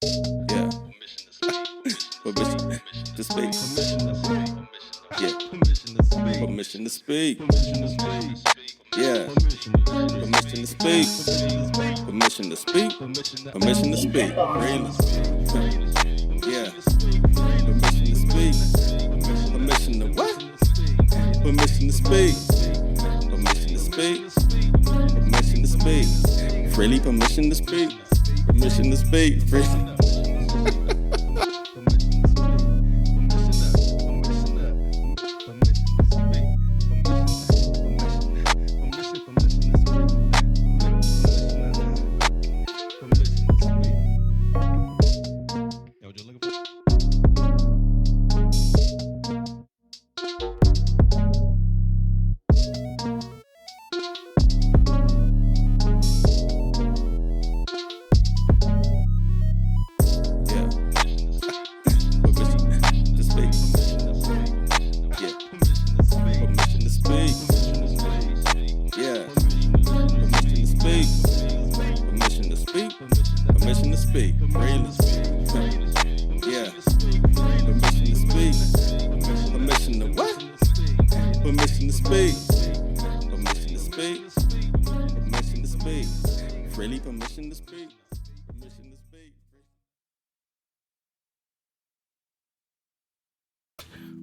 Yeah. Permission to speak. Yeah. Permission to speak. Yeah. Permission to speak. Permission to speak. Permission to speak. Really. Yeah. Permission to speak. Permission to what? Permission to speak. Permission to speak. Permission to speak. Freely permission to speak. Permission to speak. Freely.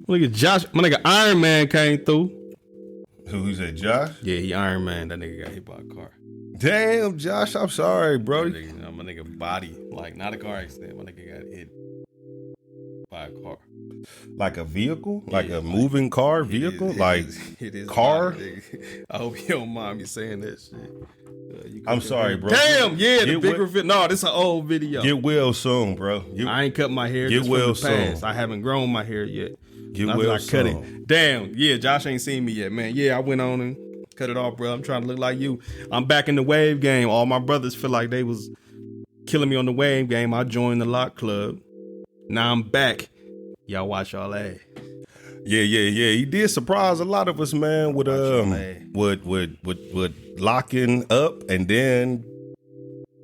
Look at Josh. My nigga Iron Man came through. Who said Josh? Yeah, he Iron Man. That nigga got hit by a car. Damn, Josh, I'm sorry, bro. My nigga body, like not a car accident. My nigga got hit by a car. Like a vehicle? Like a moving car vehicle? It is car? I hope you don't mind me saying that shit. I'm sorry, bro. Damn, yeah, the bigger video. No, this is an old video. Get well soon, bro. I ain't cut my hair. Get well soon. I haven't grown my hair yet. Get well soon. Cut it. Damn, yeah, Josh ain't seen me yet, man. Yeah, I went on and cut it off, bro. I'm trying to look like you. I'm back in the wave game. All my brothers feel like they was killing me on the wave game. I joined the lock club. Now I'm back. Y'all watch y'all ass. Yeah. He did surprise a lot of us, man, with locking up and then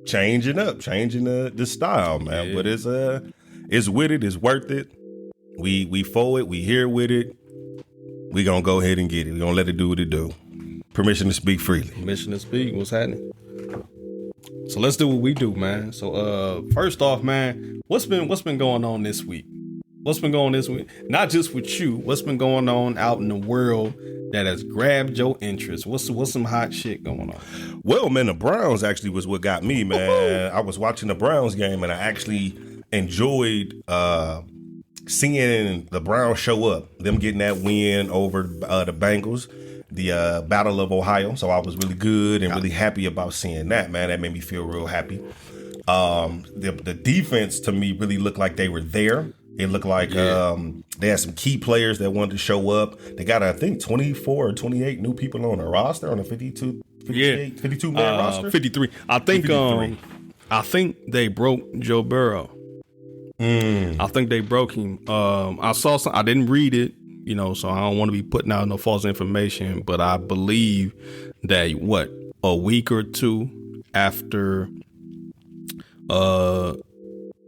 changing the style, man. Yeah. But it's with it, it's worth it. We for it, we here with it. We gonna go ahead and get it. We gonna let it do what it do. Permission to speak freely. Permission to speak. What's happening? So let's do what we do, man. So first off, man, what's been going on this week? What's been going on this week? Not just with you. What's been going on out in the world that has grabbed your interest? What's some hot shit going on? Well, man, the Browns actually was what got me, man. I was watching the Browns game and I actually enjoyed seeing the Browns show up, them getting that win over the Bengals, the Battle of Ohio. So I was really good and really happy about seeing that, man. That made me feel real happy. The defense to me really looked like they were there. It looked like they had some key players that wanted to show up. They got, I think, 24 or 28 new people on the roster on a 52 man roster. 53. I think they broke Joe Burrow. I think they broke him. I saw some. I didn't read it, so I don't want to be putting out no false information. But I believe that a week or two after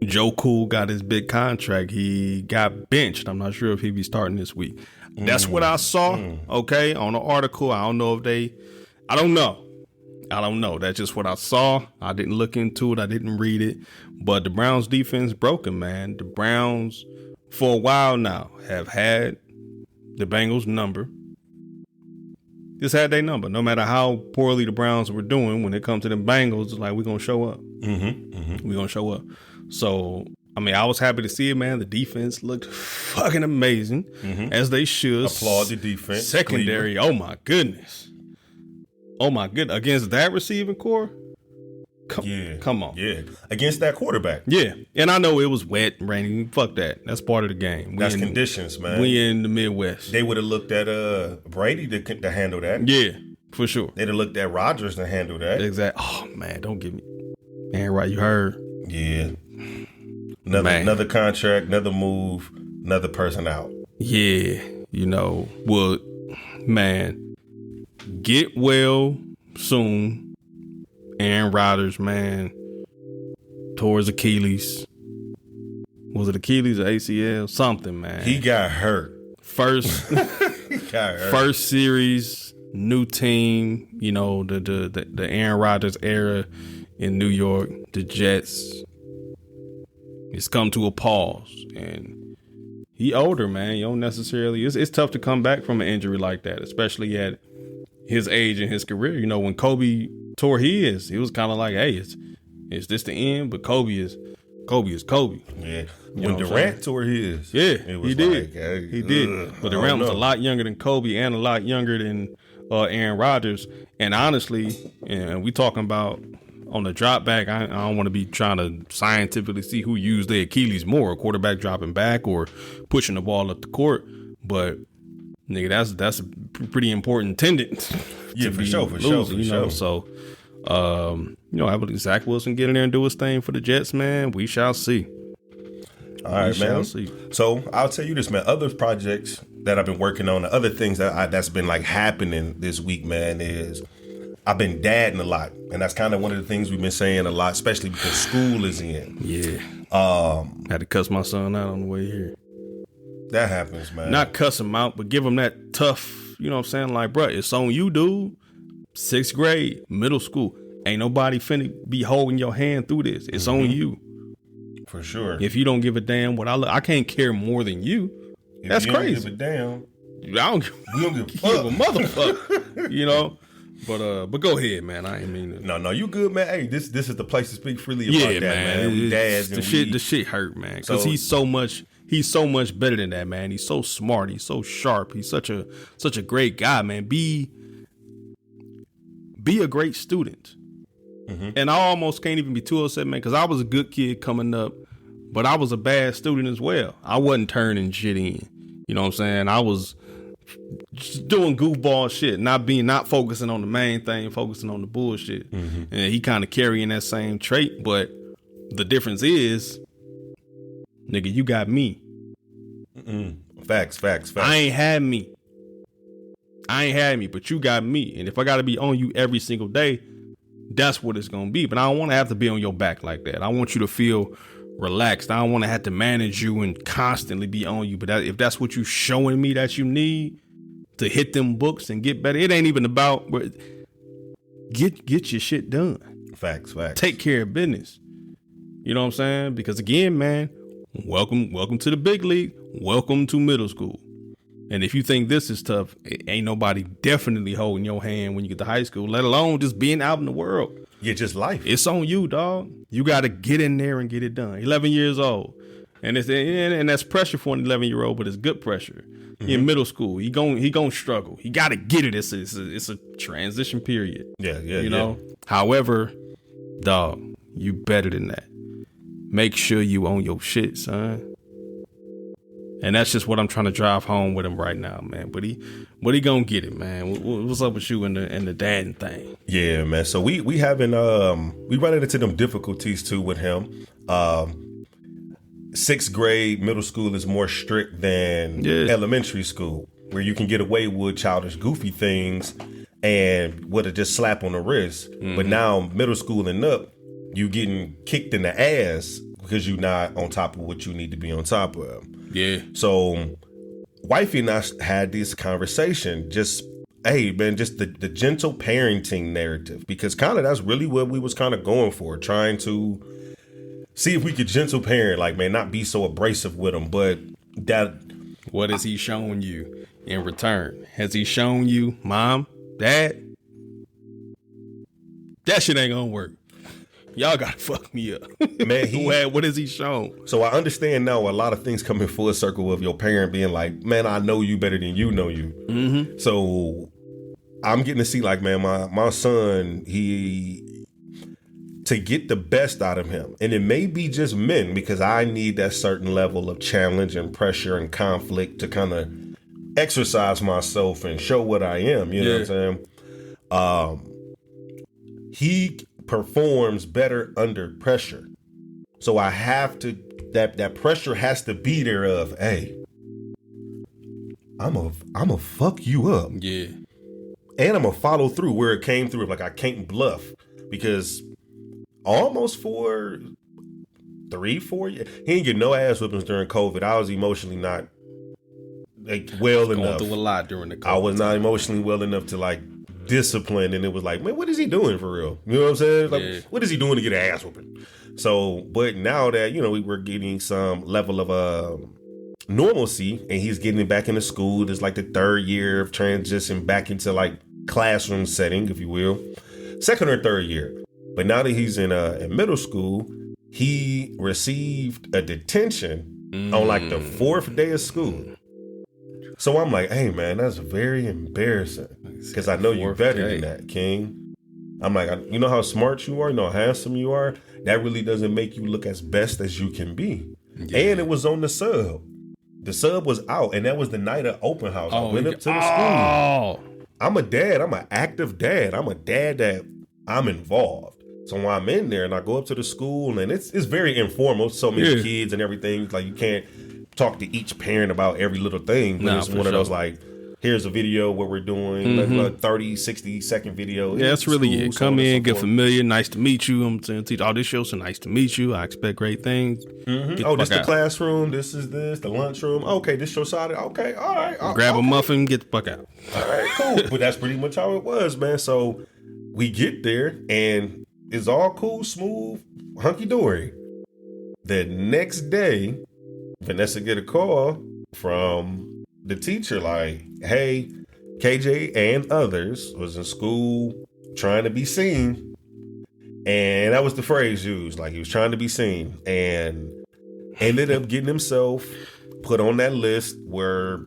Joe Cool got his big contract, he got benched. I'm not sure if he'll be starting this week. That's what I saw. Okay, on the article. I don't know if I don't know. That's just what I saw. I didn't look into it. I didn't read it. But the Browns defense broken, man. The Browns, for a while now, have had the Bengals number. Just had their number. No matter how poorly the Browns were doing, when it comes to the Bengals, it's like, we're going to show up. We're going to show up. So, I was happy to see it, man. The defense looked fucking amazing, as they should. Applaud the defense. Secondary, Cleveland. Oh my goodness. Against that receiving core? Come on. Yeah. Against that quarterback. Yeah. And I know it was wet, rainy. Fuck that. That's part of the game. That's conditions, man. We in the Midwest. They would have looked at Brady to handle that. Yeah, for sure. They'd have looked at Rodgers to handle that. Exactly. Oh, man, don't give me. Man, right, you heard. Yeah. Another contract, another move, another person out. Yeah. Man, get well soon. Aaron Rodgers, man, tore his Achilles. Was it Achilles or ACL? Something, man. He got hurt. First series, new team, you know, the Aaron Rodgers era in New York, the Jets. It's come to a pause, and he older, man. You don't necessarily. It's tough to come back from an injury like that, especially at his age and his career. You know, when Kobe tore his, it was kind of like, hey, is this the end? But Kobe is Kobe. Yeah. You When know Durant tore his, Yeah, it was he did. like, hey, He did. But Durant was a lot younger than Kobe and a lot younger than Aaron Rodgers. And honestly, and we talking about on the drop back, I don't want to be trying to scientifically see who used their Achilles more, a quarterback dropping back or pushing the ball up the court. But nigga, that's a pretty important tendon. Yeah, for sure. You know, so you know, I believe Zach Wilson get in there and do his thing for the Jets, man. We shall see. All right, man. So I'll tell you this, man. Other projects that I've been working on, the other things that's been like happening this week, man, is I've been dadding a lot, and that's kind of one of the things we've been saying a lot, especially because school is in. Yeah. Had to cuss my son out on the way here. That happens, man. Not cuss him out, but give him that tough, you know what I'm saying? Like, bro, it's on you, dude. 6th grade, middle school. Ain't nobody finna be holding your hand through this. It's on you. For sure. If you don't give a damn what I can't care more than you. That's crazy. Don't give a damn. I don't give a motherfucker. You know? But go ahead, man. I ain't mean to. No, you good, man. Hey, this is the place to speak freely about that, man. We dads the shit hurt, man. Because he's so much better than that, man. He's so smart. He's so sharp. He's such a great guy, man. Be a great student. Mm-hmm. And I almost can't even be too upset, man, because I was a good kid coming up, but I was a bad student as well. I wasn't turning shit in. You know what I'm saying? I was just doing goofball shit, not focusing on the main thing, focusing on the bullshit. Mm-hmm. And he kind of carrying that same trait, but the difference is, nigga, you got me. Facts. I ain't had me, but you got me. And if I got to be on you every single day, that's what it's going to be. But I don't want to have to be on your back like that. I want you to feel relaxed. I don't want to have to manage you and constantly be on you. But if that's what you showing me that you need to hit them books and get better, it ain't even about get your shit done. Facts. Take care of business. You know what I'm saying? Because again, man, welcome to the big league. Welcome to middle school. And if you think this is tough, ain't nobody definitely holding your hand when you get to high school, let alone just being out in the world. Yeah, just life. It's on you, dog. You got to get in there and get it done. 11 years old. And that's pressure for an 11-year-old, but it's good pressure. Mm-hmm. In middle school, he gon' struggle. He got to get it. It's a transition period. Yeah. You know? However, dog, you better than that. Make sure you own your shit, son. And that's just what I'm trying to drive home with him right now, man. But he gonna get it, man. What's up with you and the dadding thing? Yeah, man. So we having we running into them difficulties too with him. 6th grade middle school is more strict than elementary school, where you can get away with childish, goofy things and with a just slap on the wrist. Mm-hmm. But now middle school and up, you getting kicked in the ass because you're not on top of what you need to be on top of. Yeah. So wifey and I had this conversation, just, hey, man, just the gentle parenting narrative, because kind of that's really what we was kind of going for, trying to see if we could gentle parent, like, man, not be so abrasive with him. But that. What has he shown you in return? Has he shown you, Mom, Dad? That shit ain't gonna work. Y'all gotta fuck me up. Man, what has he shown? So I understand now a lot of things come in full circle of your parent being like, man, I know you better than you know you. Mm-hmm. So I'm getting to see, like, man, my son, to get the best out of him. And it may be just men, because I need that certain level of challenge and pressure and conflict to kind of exercise myself and show what I am. You know what I'm saying? He performs better under pressure. So I have to, that pressure has to be there of, hey, I'm a fuck you up. Yeah. And I'm gonna follow through where it came through. Like, I can't bluff, because almost for 3-4 years. He didn't get no ass whippings during COVID. I was emotionally not well enough. Going through a lot during the COVID I was not emotionally well enough to like discipline, and it was like, man, what is he doing for real? You know what I'm saying? Like, what is he doing to get an ass whooping? So, but now that, you know, we were getting some level of normalcy, and he's getting back into school. There's like the 3rd year of transition back into like classroom setting, if you will. 2nd or 3rd year. But now that he's in middle school, he received a detention on like the 4th day of school. So I'm like, hey, man, that's very embarrassing, because I know you're better than that, King. I'm like, you know how smart you are, you know how handsome you are. That really doesn't make you look as best as you can be. Yeah. And it was on the sub. The sub was out, and that was the night of open house. I went up to the school. I'm a dad. I'm an active dad. I'm a dad that I'm involved. So when I'm in there and I go up to the school, and it's very informal, so many kids and everything, like you can't talk to each parent about every little thing. But it's one of those like, here's a video what we're doing, like a 30, 60-second video. Yeah, that's really it. Come in, get familiar. Nice to meet you. I'm saying, oh, this show's so nice to meet you. I expect great things. Oh, this the classroom. This is the lunchroom. Okay, this your side. Okay, all right. Grab a muffin, get the fuck out. All right, cool. But that's pretty much how it was, man. So we get there, and it's all cool, smooth, hunky-dory. The next day, Vanessa get a call from the teacher like, hey, KJ and others was in school trying to be seen. And that was the phrase used, like he was trying to be seen, and ended up getting himself put on that list where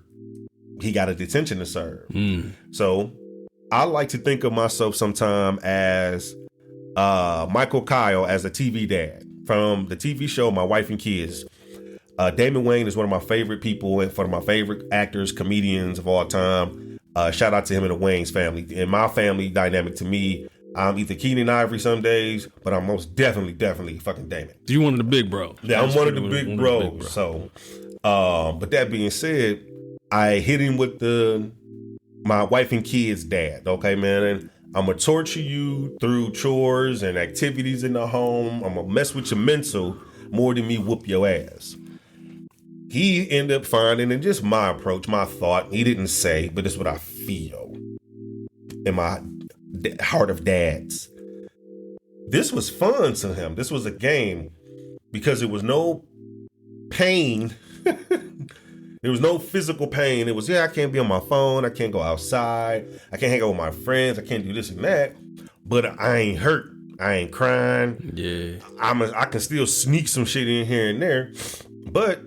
he got a detention to serve. So I like to think of myself sometime as Michael Kyle as a TV dad from the TV show My Wife and Kids. Damon Wayne is one of my favorite people and one of my favorite actors, comedians of all time. Shout out to him and the Wayne's family. In my family dynamic, to me, I'm either Keenan Ivory some days, but I'm most definitely fucking Damon. You one of the big bros. Yeah, I'm one of the big bros. So, but that being said, I hit him with my wife and kids dad. Okay, man, and I'm gonna torture you through chores and activities in the home. I'm gonna mess with your mental more than me whoop your ass. He ended up finding, and just my approach, my thought, he didn't say, but it's what I feel in my heart of dads. This was fun to him. This was a game because it was no pain. There was no physical pain. It was, I can't be on my phone. I can't go outside. I can't hang out with my friends. I can't do this and that. But I ain't hurt. I ain't crying. Yeah. I can still sneak some shit in here and there. But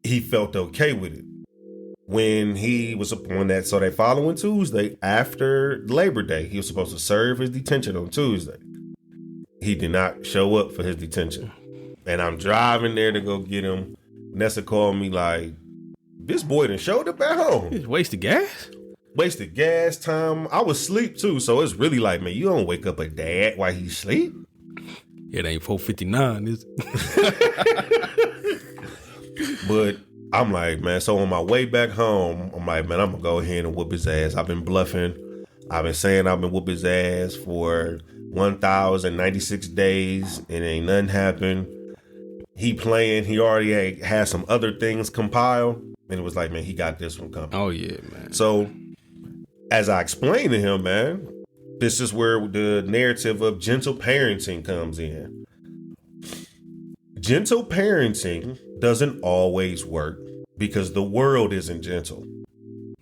he felt okay with it. When he was upon that, so that following Tuesday, after Labor Day, he was supposed to serve his detention on Tuesday. He did not show up for his detention. And I'm driving there to go get him. Nessa called me like, this boy done showed up at home. He's wasted gas? Wasted gas time. I was asleep too, so it's really like, man, you don't wake up a dad while he sleep. It ain't 4:59, is it? But I'm like, man, so on my way back home, I'm like, man, I'm gonna go ahead and whoop his ass. I've been bluffing. I've been saying I've been whoop his ass for 1,096 days, and ain't nothing happened. He playing, he already had some other things compiled, and it was like, man, he got this one coming. Oh yeah, man. So as I explained to him, man, this is where the narrative of gentle parenting comes in. Gentle parenting doesn't always work because the world isn't gentle.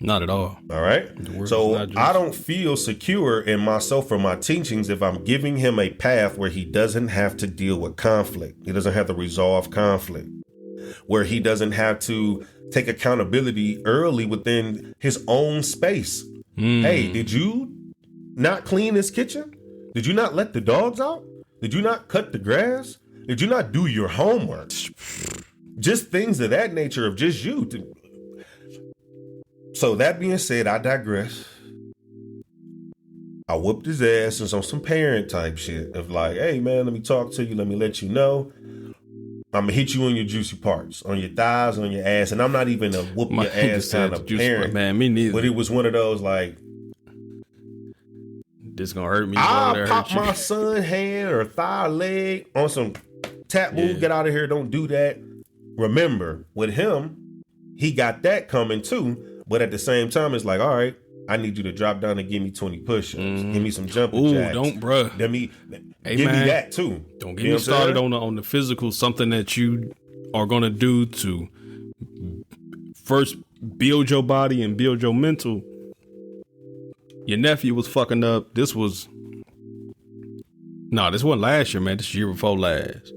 Not at all. All right. So I don't feel secure in myself or my teachings if I'm giving him a path where he doesn't have to deal with conflict. He doesn't have to resolve conflict, where he doesn't have to take accountability early within his own space. Hey, did you not clean this kitchen? Did you not let the dogs out? Did you not cut the grass? Did you not do your homework? Just things of that nature of just you. So that being said, I digress. I whooped his ass and on some parent type shit of like, hey man, let me talk to you. Let me let you know. I'm gonna hit you on your juicy parts, on your thighs, on your ass. And I'm not even a whoop your ass kind of parent. Man, me neither. But it was one of those like, this gonna hurt me. I'll pop my son hand or thigh leg on some tap move, get out of here, don't do that. Remember, with him, he got that coming too, but at the same time, it's like, all right, I need you to drop down and give me 20 push-ups. Give me some jumping jacks. Don't, bruh. Give me that too. Don't get me started on the physical, something that you are going to do to first build your body and build your mental. Your nephew was fucking up. This wasn't last year, man. This year before last.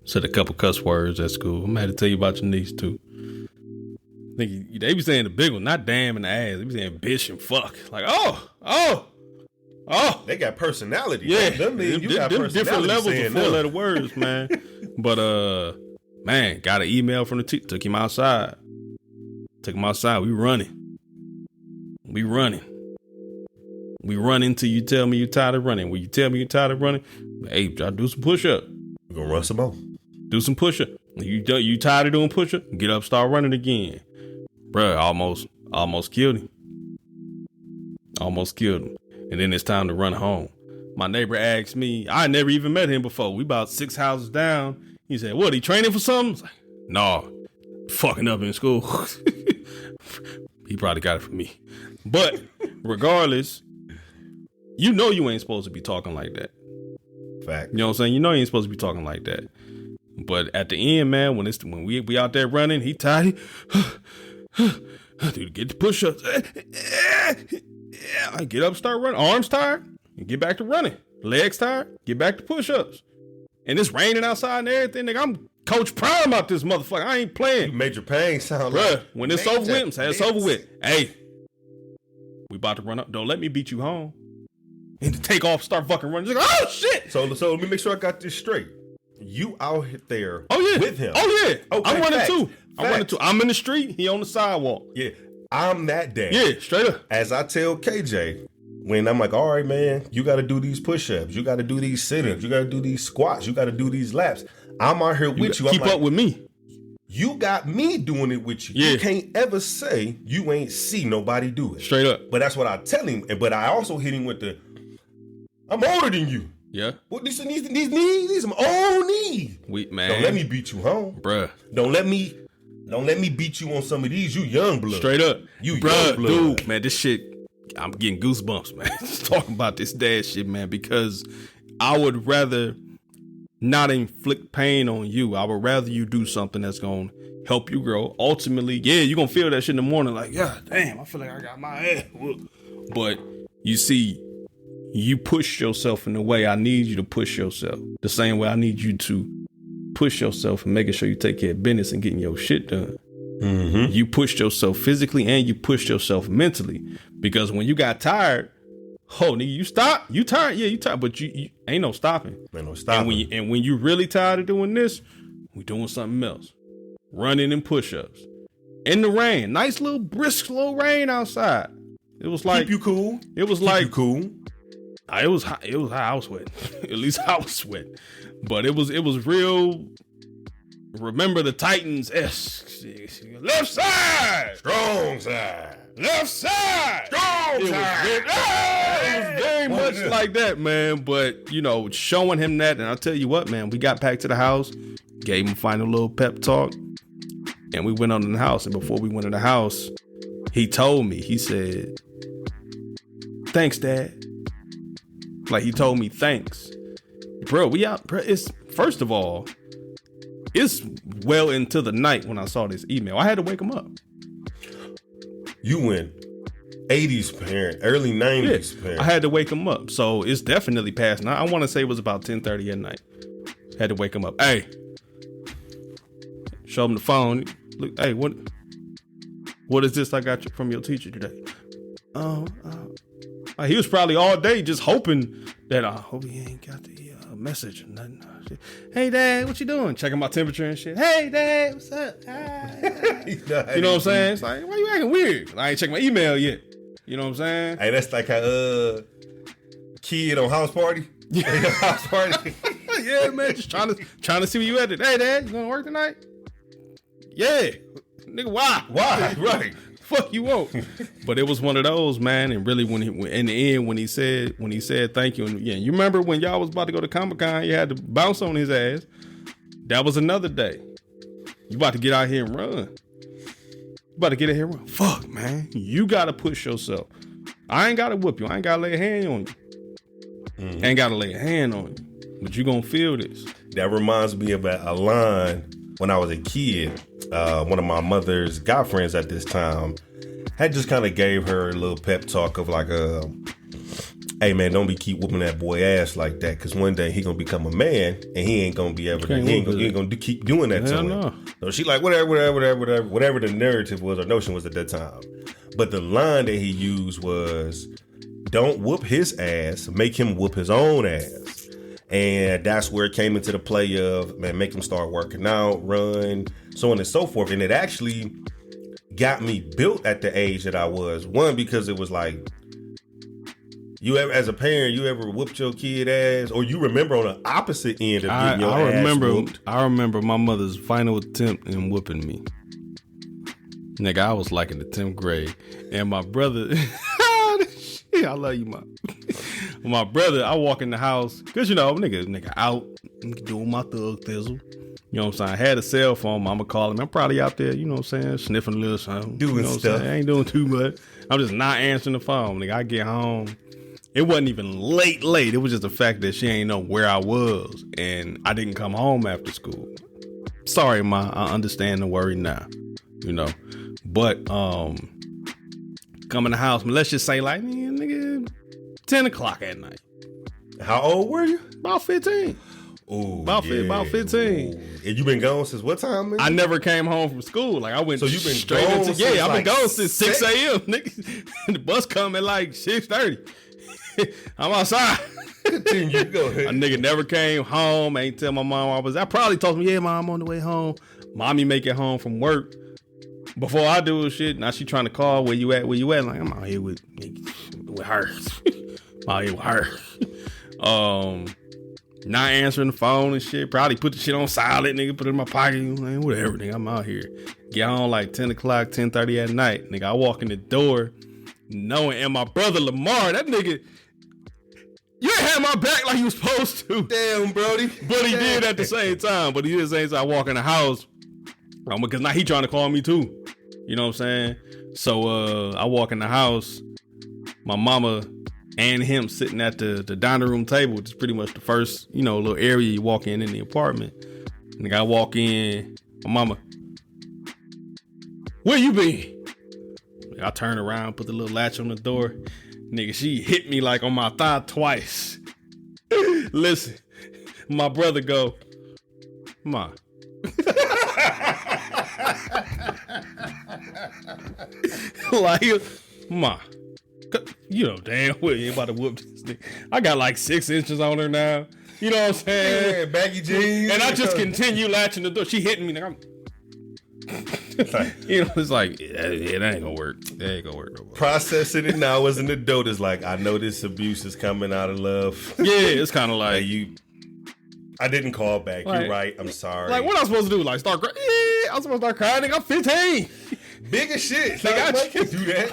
Said a couple cuss words at school. I'm going to tell you about your niece too. I think they be saying the big one, not damn in the ass. They be saying bitch and fuck. Like, oh. They got personality. Yeah. Them different levels of 4-letter words, man. But, man, got an email from the teacher. Took him outside. We running. We running till you tell me you're tired of running. When you tell me you're tired of running, hey, try to do some push-up. We're going to run some more. Do some push-up. You tired of doing push-up? Get up, start running again. Bruh, almost killed him. And then it's time to run home. My neighbor asked me, I never even met him before. We about 6 houses down. He said, what, he training for something? I was like, no, fucking up in school. He probably got it from me. But regardless, you know you ain't supposed to be talking like that. Fact. You know what I'm saying? You know you ain't supposed to be talking like that. But at the end, man, when we out there running, he tired. Dude, get the push-ups. I get up, start running. Arms tired, and get back to running. Legs tired, get back to push-ups. And it's raining outside and everything. Nigga, I'm Coach Prime out this motherfucker. I ain't playing. You made your pain sound bruh, like. When it's over with, say it's over with. Hey, we about to run up. Don't let me beat you home. And to take off, start fucking running. Like, oh shit! So let me make sure I got this straight. You out there with him. Oh yeah. Okay, I'm running too. I'm in the street. He on the sidewalk. Yeah. I'm that dad. Yeah, straight up. As I tell KJ, when I'm like, all right, man, you got to do these push-ups. You got to do these sit-ups. You got to do these squats. You got to do these laps. I'm out here with you. Keep up with me. You got me doing it with you. Yeah. You can't ever say you ain't see nobody do it. Straight up. But that's what I tell him. But I also hit him with the, I'm older than you. Yeah. What these knees? These some old knees. Man. Don't let me beat you home, bruh. Don't let me beat you on some of these. You young blood. Straight up. You bruh, young blood. Dude, man, this shit, I'm getting goosebumps, man. Just talking about this dad shit, man, because I would rather not inflict pain on you. I would rather you do something that's going to help you grow. Ultimately, yeah, you're going to feel that shit in the morning like, yeah, damn, I feel like I got my ass whooped. But you see, you push yourself in the way I need you to push yourself. The same way I need you to push yourself and making sure you take care of business and getting your shit done. Mm-hmm. You pushed yourself physically and you pushed yourself mentally. Because when you got tired, nigga, you stop. You tired? Yeah, you tired. But you ain't no stopping. Ain't no stopping. And when you really tired of doing this, we doing something else. Running and push-ups. In the rain. Nice little brisk little rain outside. It was like keep you cool. It was keep like you cool. It was hot. I was sweating. At least I was sweating. But it was real. Remember the Titans. Left side. Strong side. Left side. Strong side. It was very much like that, man. But, showing him that. And I'll tell you what, man. We got back to the house. Gave him a final little pep talk. And we went on in the house. And before we went in the house, he told me, he said, thanks, Dad. Like, he told me thanks. Bro, we out. Bro, first of all, it's well into the night when I saw this email. I had to wake him up. You went 80s parent, early 90s parent. I had to wake him up. So it's definitely past now. I want to say it was about 10:30 at night. Had to wake him up. Hey. Show him the phone. Look, hey, what is this I got from your teacher today? He was probably all day just hoping that I hope he ain't got the message or nothing. Hey, Dad, what you doing? Checking my temperature and shit. Hey, Dad, what's up? You know what I'm saying? It's like, why you acting weird? I ain't checked my email yet. You know what I'm saying? Hey, that's like a kid on house party. House party. Yeah, man, just trying to see where you at. Hey, Dad, you gonna work tonight? Yeah, nigga, why? Right. Fuck you won't. But it was one of those, man. And really, in the end, when he said thank you, and yeah, you remember when y'all was about to go to Comic-Con, you had to bounce on his ass. That was another day. You about to get out here and run. You about to get out here and run. Fuck, man. You got to push yourself. I ain't got to whoop you. I ain't got to lay a hand on you. Ain't got to lay a hand on you. But you going to feel this. That reminds me of a line when I was a kid. One of my mother's guy friends at this time had just kind of gave her a little pep talk of like, hey man, don't be keep whooping that boy ass like that, because one day he gonna become a man and he ain't gonna be able to, he ain't gonna keep doing that to him. No. So she like, whatever the narrative was or notion was at that time. But the line that he used was, don't whoop his ass, make him whoop his own ass. And that's where it came into the play of, man, make him start working out, run, so on and so forth. And it actually got me built at the age that I was. One, because it was like, you ever, as a parent, you ever whooped your kid ass, or you remember on the opposite end of getting your ass whooped? I remember my mother's final attempt in whooping me. Nigga, I was like in the 10th grade, and my brother, I love you, my brother, I walk in the house, cause you know, nigga out, doing my thug thizzle. You know what I'm saying? I had a cell phone, mama calling me. I'm probably out there, you know what I'm saying, sniffing a little something. Doing stuff. I ain't doing too much. I'm just not answering the phone. Nigga, I get home. It wasn't even late. It was just the fact that she ain't know where I was, and I didn't come home after school. Sorry, Ma, I understand the worry now, you know. But come in the house, let's just say like, man, nigga, 10 o'clock at night. How old were you? About 15. Ooh, about 15. Ooh. And you been gone since what time, man? I never came home from school. Like I went so you've been straight gone into, since I've been gone since 6 a.m. Nigga. The bus come at like 6:30. I'm outside. Continue, go ahead. A nigga never came home. Ain't tell my mom where I was. I probably told me, yeah, mom, I'm on the way home. Mommy make it home from work before I do shit. Now she trying to call, where you at? Like, I'm out here with her. I'm out here with her. Not answering the phone and shit. Probably put the shit on silent, nigga. Put it in my pocket. Man, whatever, nigga. I'm out here. Get home like 10 o'clock, 10:30 at night. Nigga, I walk in the door knowing, and my brother Lamar, that nigga, you ain't had my back like you was supposed to. Damn, Brody. But he did at the same time. But he did the same time. I walk in the house. Because now he trying to call me too. You know what I'm saying? So I walk in the house. My mama and him sitting at the dining room table, which is pretty much the first, you know, little area you walk in the apartment. And I walk in, my mama, where you been? I turn around, put the little latch on the door. Nigga, she hit me like on my thigh twice. Listen, my brother go, Ma. Like, Ma, you know damn well you ain't about to whoop this thing. I got like 6 inches on her now. You know what I'm saying? Yeah, baggy jeans. And I just continue latching the door. She hitting me. Like, I'm you know, it's like, yeah, that ain't gonna work. That ain't gonna work no more. Processing it now as an adult is like, I know this abuse is coming out of love. Yeah, it's kind of like, I didn't call back. Like, you're right. I'm sorry. Like, what am I supposed to do? Like, start crying? Yeah, I'm supposed to start crying. Nigga, I'm 15. Big as shit. Nigga, I can't do that.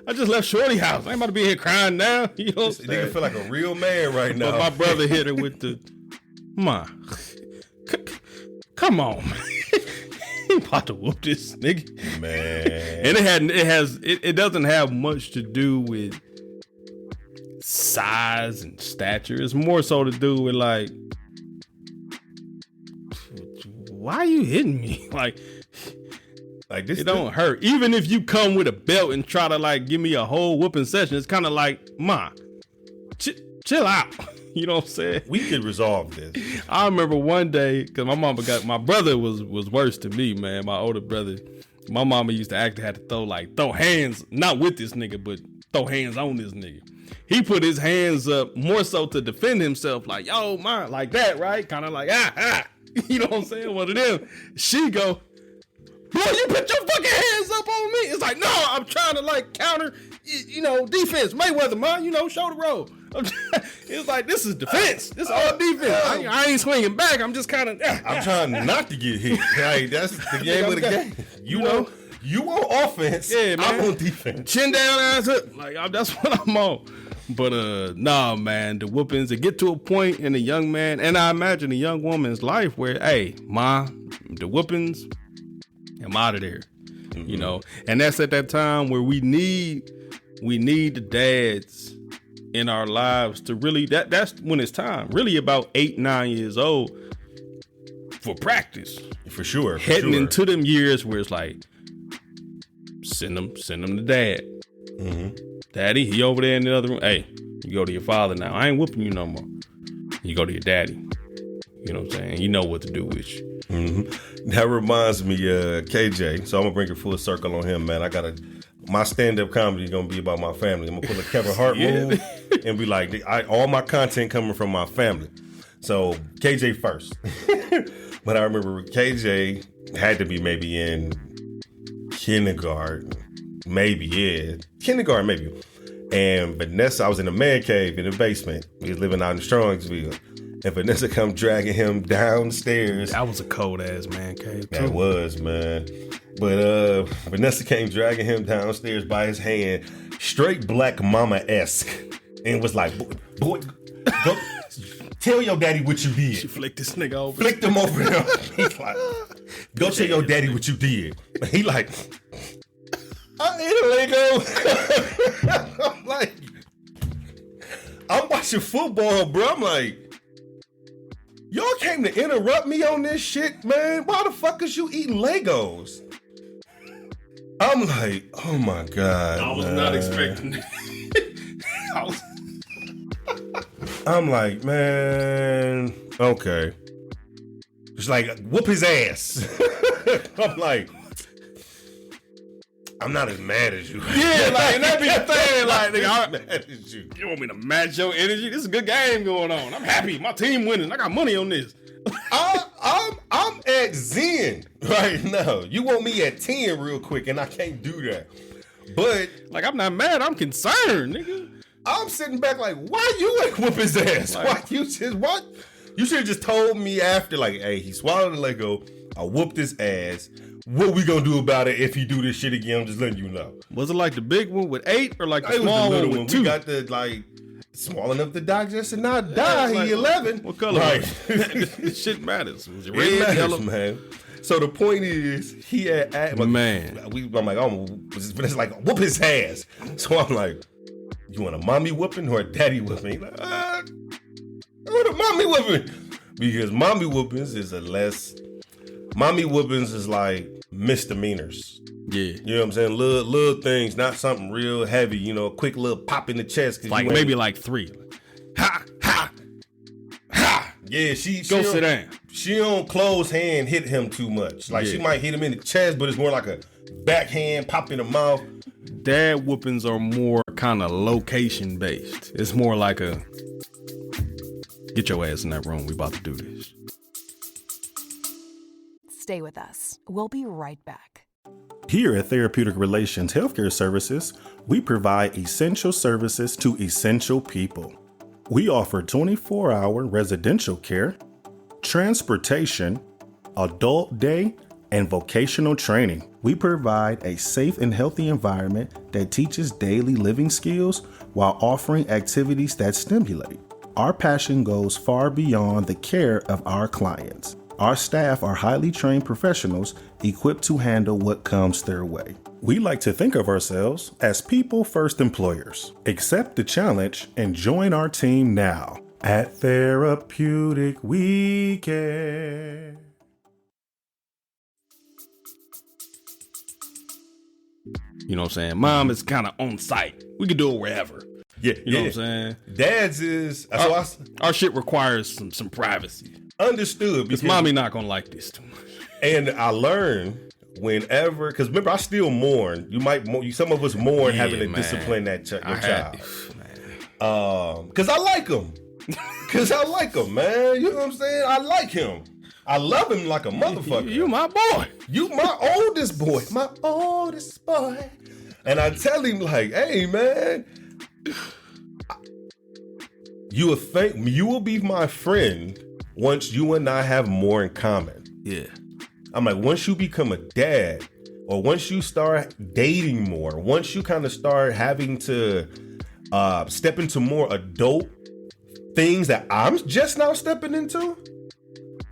I just left Shorty house. I ain't about to be here crying now. You know what I'm saying? Nigga feel like a real man right now. But my brother hit her with the, Ma, come on, man. He about to whoop this nigga. Man. And it doesn't have much to do with size and stature. It's more so to do with like, why are you hitting me? Like this, it don't hurt. Even if you come with a belt and try to like give me a whole whooping session, it's kind of like, Ma, chill out. You know what I'm saying? We could resolve this. I remember one day, because my brother was worse than me, man. My older brother. My mama used to had to throw hands, not with this nigga, but throw hands on this nigga. He put his hands up more so to defend himself, like, yo, man, like that, right? Kind of like, You know what I'm saying? One of them. She go, boy, you put your fucking hands up on me. It's like, no, I'm trying to like counter, you know, defense. Mayweather, man, you know, shoulder roll. It's like, this is defense. This is all defense. I ain't swinging back. I'm just kind of. I'm trying not to get hit. Like, that's the game of the game. You know, you on offense. Yeah, man. I'm on defense. Chin down, ass up. Like, that's what I'm on. But nah, man, the whoopings, it get to a point in a young man, and I imagine a young woman's life where, hey, ma, the whoopings, I'm out of there. Mm-hmm. You know, and that's at that time where we need the dads in our lives to really, that's when it's time, really about 8-9 years old, for practice. For sure. Heading into them years where it's like, send them to dad. Mm-hmm. Daddy, he over there in the other room. Hey, you go to your father now. I ain't whooping you no more. You go to your daddy. You know what I'm saying? You know what to do with you. Mm-hmm. That reminds me, KJ. So I'm gonna bring it full circle on him, man. My stand-up comedy is gonna be about my family. I'm gonna pull a Kevin Hart move and be like, all my content coming from my family. So KJ first. But I remember KJ had to be maybe in kindergarten. Kindergarten maybe. And Vanessa, I was in a man cave in the basement. We was living out in Strongsville. And Vanessa come dragging him downstairs. That was a cold ass man cave. That was, man. But Vanessa came dragging him downstairs by his hand, straight Black Mama-esque. And was like, boy, go tell your daddy what you did. She flicked this nigga over. Flicked him over him. He's like, go tell your daddy what you did. He like, I ate a Lego. I'm like, I'm watching football, bro. I'm like, y'all came to interrupt me on this shit, man. Why the fuck is you eating Legos? I'm like, oh my God. I was not expecting it. I'm like, man, okay. It's like, whoop his ass. I'm like, I'm not as mad as you. Yeah, like, that be the thing. Like, nigga, I'm mad as you. You want me to match your energy? This is a good game going on. I'm happy. My team winning. I got money on this. I'm at Zen right now. You want me at 10 real quick, and I can't do that. But like, I'm not mad. I'm concerned, nigga. I'm sitting back like, why you ain't whoop his ass? Like, why you just what? You should have just told me after, like, hey, he swallowed the Lego. I whooped his ass. What we gonna do about it if he do this shit again? I'm just letting you know. Was it like the big one with 8 or like the it small was the one with 2? We got the like small enough to digest and not die. Like, he 11. What color? Right. This shit matters. Was it red, It matters, yellow? man. So the point is, he had man. I'm like, it's like whoop his ass. So I'm like, you want a mommy whooping or a daddy whooping? He's like, I want a mommy whooping because mommy whoopings is like misdemeanors. Yeah. You know what I'm saying? Little things, not something real heavy, you know, a quick little pop in the chest. Like maybe like 3. Ha, ha, ha. Yeah, she Go sit down. She don't close hand hit him too much. Like she might hit him in the chest, but it's more like a backhand pop in the mouth. Dad whoopings are more kind of location based. It's more like a get your ass in that room. We about to do this. Stay with us. We'll be right back. Here at Therapeutic Relations Healthcare Services, we provide essential services to essential people. We offer 24-hour residential care, transportation, adult day, and vocational training. We provide a safe and healthy environment that teaches daily living skills while offering activities that stimulate. Our passion goes far beyond the care of our clients. Our staff are highly trained professionals equipped to handle what comes their way. We like to think of ourselves as people-first employers. Accept the challenge and join our team now at Therapeutic Weekend. You know what I'm saying? Mom is kind of on site. We can do it wherever. Yeah, you know what I'm saying? Dad's is our shit requires some privacy. Understood, because mommy not gonna like this too much. And I learned whenever, because remember, I still mourn. Some of us mourn having to discipline your child. Because I like him. Because I like him, man. You know what I'm saying? I like him. I love him like a motherfucker. You my boy. You my oldest boy. My oldest boy. And I tell him like, hey, man, you will be my friend once you and I have more in common. Yeah. I'm like, once you become a dad, or once you start dating more, once you kind of start having to step into more adult things that I'm just now stepping into,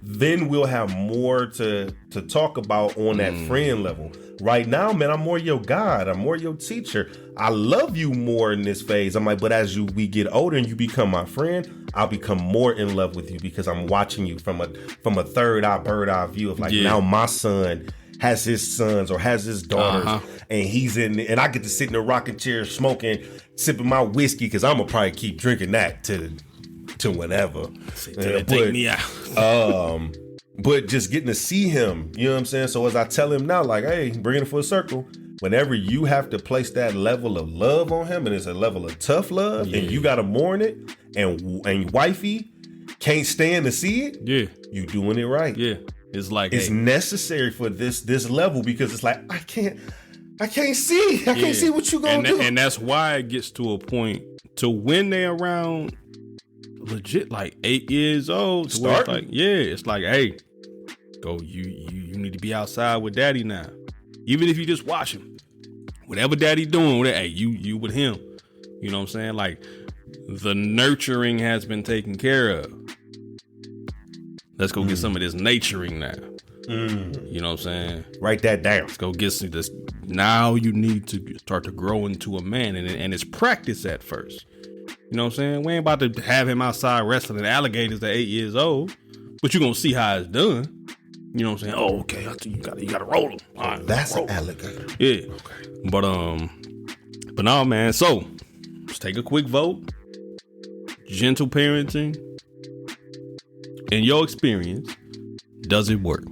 then we'll have more to talk about on that friend level. Right now, man, I'm more your God. I'm more your teacher. I love you more in this phase. I'm like, but as we get older and you become my friend, I'll become more in love with you because I'm watching you from a third eye, bird eye view of like, now my son has his sons or has his daughters, and he's and I get to sit in a rocking chair smoking, sipping my whiskey because I'm gonna probably keep drinking that to whenever. Take me out. But just getting to see him, you know what I'm saying? So as I tell him now, like, hey, bring it full circle. Whenever you have to place that level of love on him, and it's a level of tough love, and you gotta mourn it, and wifey can't stand to see it, you doing it right. Yeah. It's like it's necessary for this level because it's like I can't see what you gonna do. And that's why it gets to a point to when they're around legit like 8 years old. Start. It's like, hey, go, you need to be outside with daddy now. Even if you just watch him, whatever daddy doing with it, hey, you with him. You know what I'm saying? Like the nurturing has been taken care of. Let's go get some of this naturing now. You know what I'm saying? Write that down. Let's go get some of this. Now you need to start to grow into a man, and it's practice at first. You know what I'm saying? We ain't about to have him outside wrestling alligators at 8 years old, but you're gonna see how it's done. You know what I'm saying? Oh, okay. You gotta roll him. All right, that's an alligator. Yeah. Okay. But no, man. So let's take a quick vote. Gentle parenting. In your experience, does it work?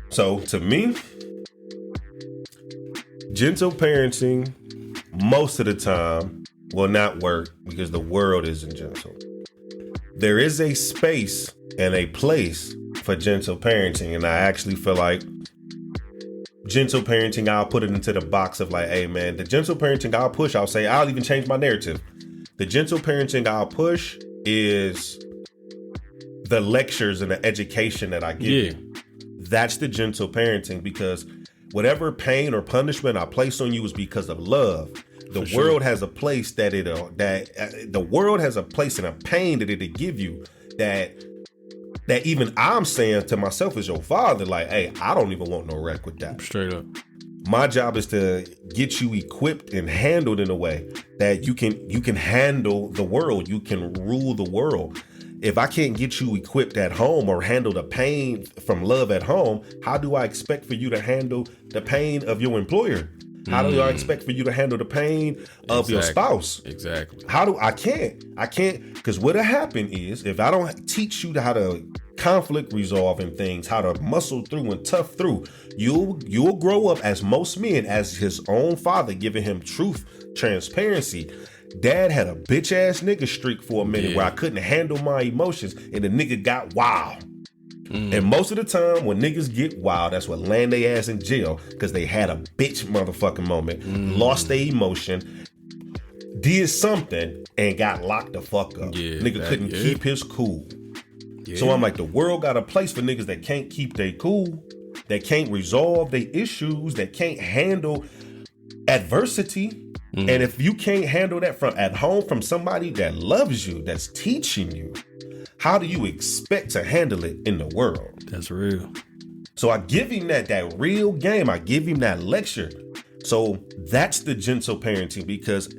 So to me, gentle parenting most of the time will not work because the world isn't gentle. There is a space and a place for gentle parenting, and I actually feel like gentle parenting, I'll put it into the box of like, hey man, the gentle parenting I'll push, I'll even change my narrative. The gentle parenting I'll push is the lectures and the education that I give you. That's the gentle parenting, because whatever pain or punishment I place on you is because of love. The world has a place that the world has a place and a pain that it'll give you that even I'm saying to myself as your father, like, hey, I don't even want no wreck with that. Straight up. My job is to get you equipped and handled in a way that you can handle the world. You can rule the world. If I can't get you equipped at home or handle the pain from love at home, how do I expect for you to handle the pain of your employer? How do I expect for you to handle the pain of your spouse? Exactly. I can't, because what'll happen is if I don't teach you how to conflict resolve and things, how to muscle through and tough through, you'll grow up as most men, as his own father, giving him truth, transparency. Dad had a bitch ass nigga streak for a minute where I couldn't handle my emotions and the nigga got wild. And most of the time when niggas get wild, that's what land they ass in jail, because they had a bitch motherfucking moment, lost their emotion, did something, and got locked the fuck up. Nigga couldn't keep his cool. So I'm like, the world got a place for niggas that can't keep their cool, that can't resolve their issues, that can't handle adversity. And if you can't handle that from at home from somebody that loves you, that's teaching you, how do you expect to handle it in the world? That's real. So I give him that real game. I give him that lecture. So that's the gentle parenting, because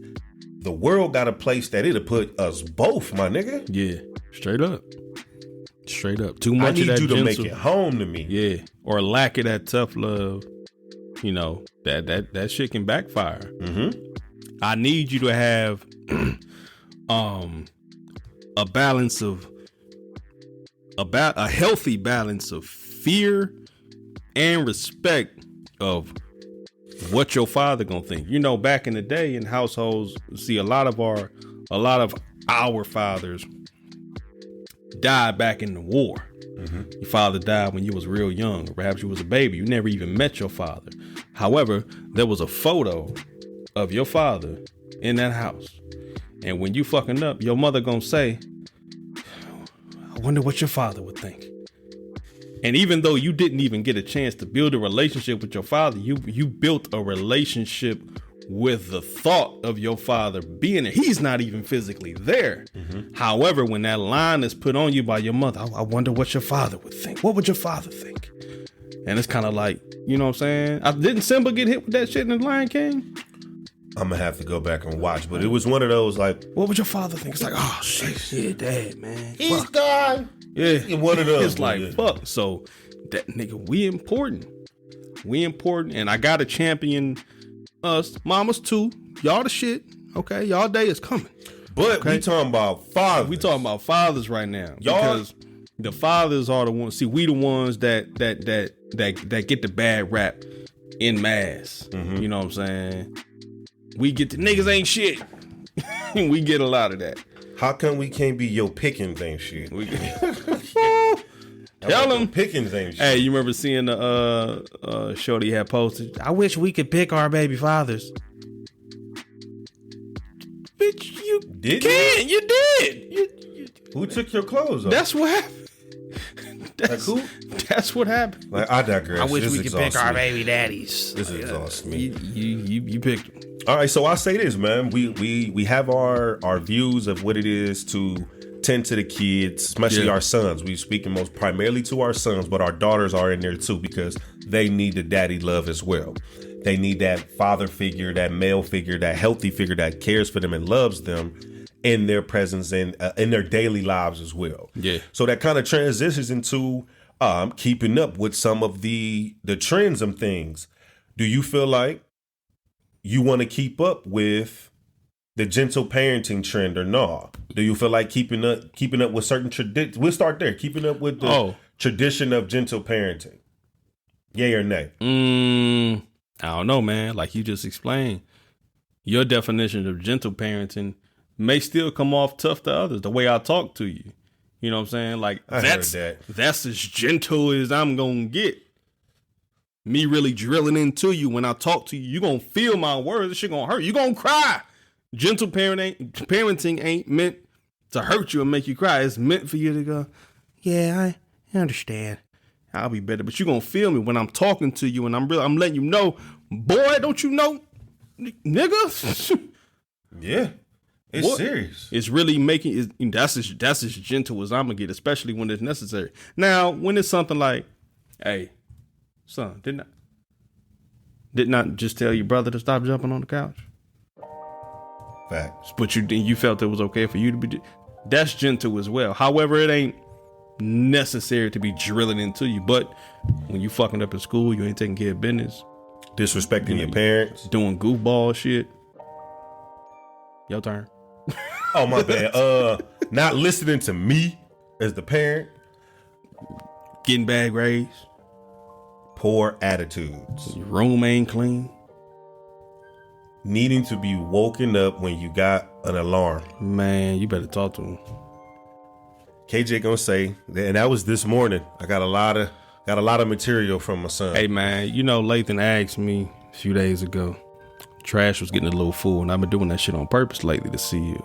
the world got a place that it'll put us both, my nigga. Yeah, straight up. Straight up. Too much I need of that you to gentle, make it home to me. Yeah, or lack of that tough love. You know, that shit can backfire. I need you to have a balance of a healthy balance of fear and respect of what your father gonna think. You know, back in the day in households, see a lot of our fathers died back in the war. Your father died when you was real young, or perhaps you was a baby. You never even met your father. However, there was a photo of your father in that house, and when you fucking up, your mother gonna say, I wonder what your father would think. And even though you didn't even get a chance to build a relationship with your father, you built a relationship with the thought of your father being there. He's not even physically there. However, when that line is put on you by your mother, I wonder what your father would think. What would your father think? And it's kind of like, you know what I'm saying? Didn't Simba get hit with that shit in The Lion King? I'm gonna have to go back and watch, but it was one of those like, what would your father think? It's like, oh shit, dad, man. he's Fuck. gone. Yeah, One of those. It's like, fuck. So that nigga, we important, and I gotta champion us, mamas too. Y'all the shit. Okay, y'all day is coming. But Okay. we talking about fathers. We talking about fathers right now, Y'all- because the fathers are the ones. See, we the ones that get the bad rap in mass. You know what I'm saying? We get the niggas ain't shit. We get a lot of that. How come we can't be your Pickens ain't shit? We get, Tell them. Pickens ain't shit. Hey, you remember seeing the shorty had posted? I wish we could pick our baby fathers. Bitch, you Did can. You did. Who took your clothes off? That's what happened. That's, who? That's what happened. Like, I digress. I wish This we could exhausts pick our me. baby daddies. This exhausts me. You picked them. All right, so I'll say this, man. We have our views of what it is to tend to the kids, especially our sons. We speaking most primarily to our sons, but our daughters are in there too because they need the daddy love as well. They need that father figure, that male figure, that healthy figure that cares for them and loves them in their presence and in their daily lives as well. Yeah. So that kind of transitions into keeping up with some of the trends of things. Do you feel like you want to keep up with the gentle parenting trend or no? Do you feel like keeping up with certain traditions? We'll start there. Keeping up with the tradition of gentle parenting. Yay or nay? I don't know, man. Like you just explained, your definition of gentle parenting may still come off tough to others. The way I talk to you, you know what I'm saying? Like that's as gentle as I'm gonna get. Me really drilling into you when I talk to you, you gonna feel my words. This shit gonna hurt. You gonna cry. Gentle parenting ain't meant to hurt you and make you cry. It's meant for you to go, yeah, I understand. I'll be better. But you gonna feel me when I'm talking to you and I'm letting you know, boy, don't you know, nigga? Yeah. It's serious. It's really that's as gentle as I'm gonna get, especially when it's necessary. Now, when it's something like, hey, son, did not just tell your brother to stop jumping on the couch? Facts. But you felt it was okay for you to be. That's gentle as well. However, it ain't necessary to be drilling into you. But when you fucking up in school, you ain't taking care of business, Disrespecting your parents. doing goofball shit. Your turn. Oh, my bad. Not listening to me as the parent. Getting bad grades. Poor attitudes. Your room ain't clean. Needing to be woken up when you got an alarm. Man, you better talk to him. KJ gonna say, and that was this morning. I got a lot of material from my son. Hey man, you know Lathan asked me a few days ago. Trash was getting a little full, and I've been doing that shit on purpose lately to see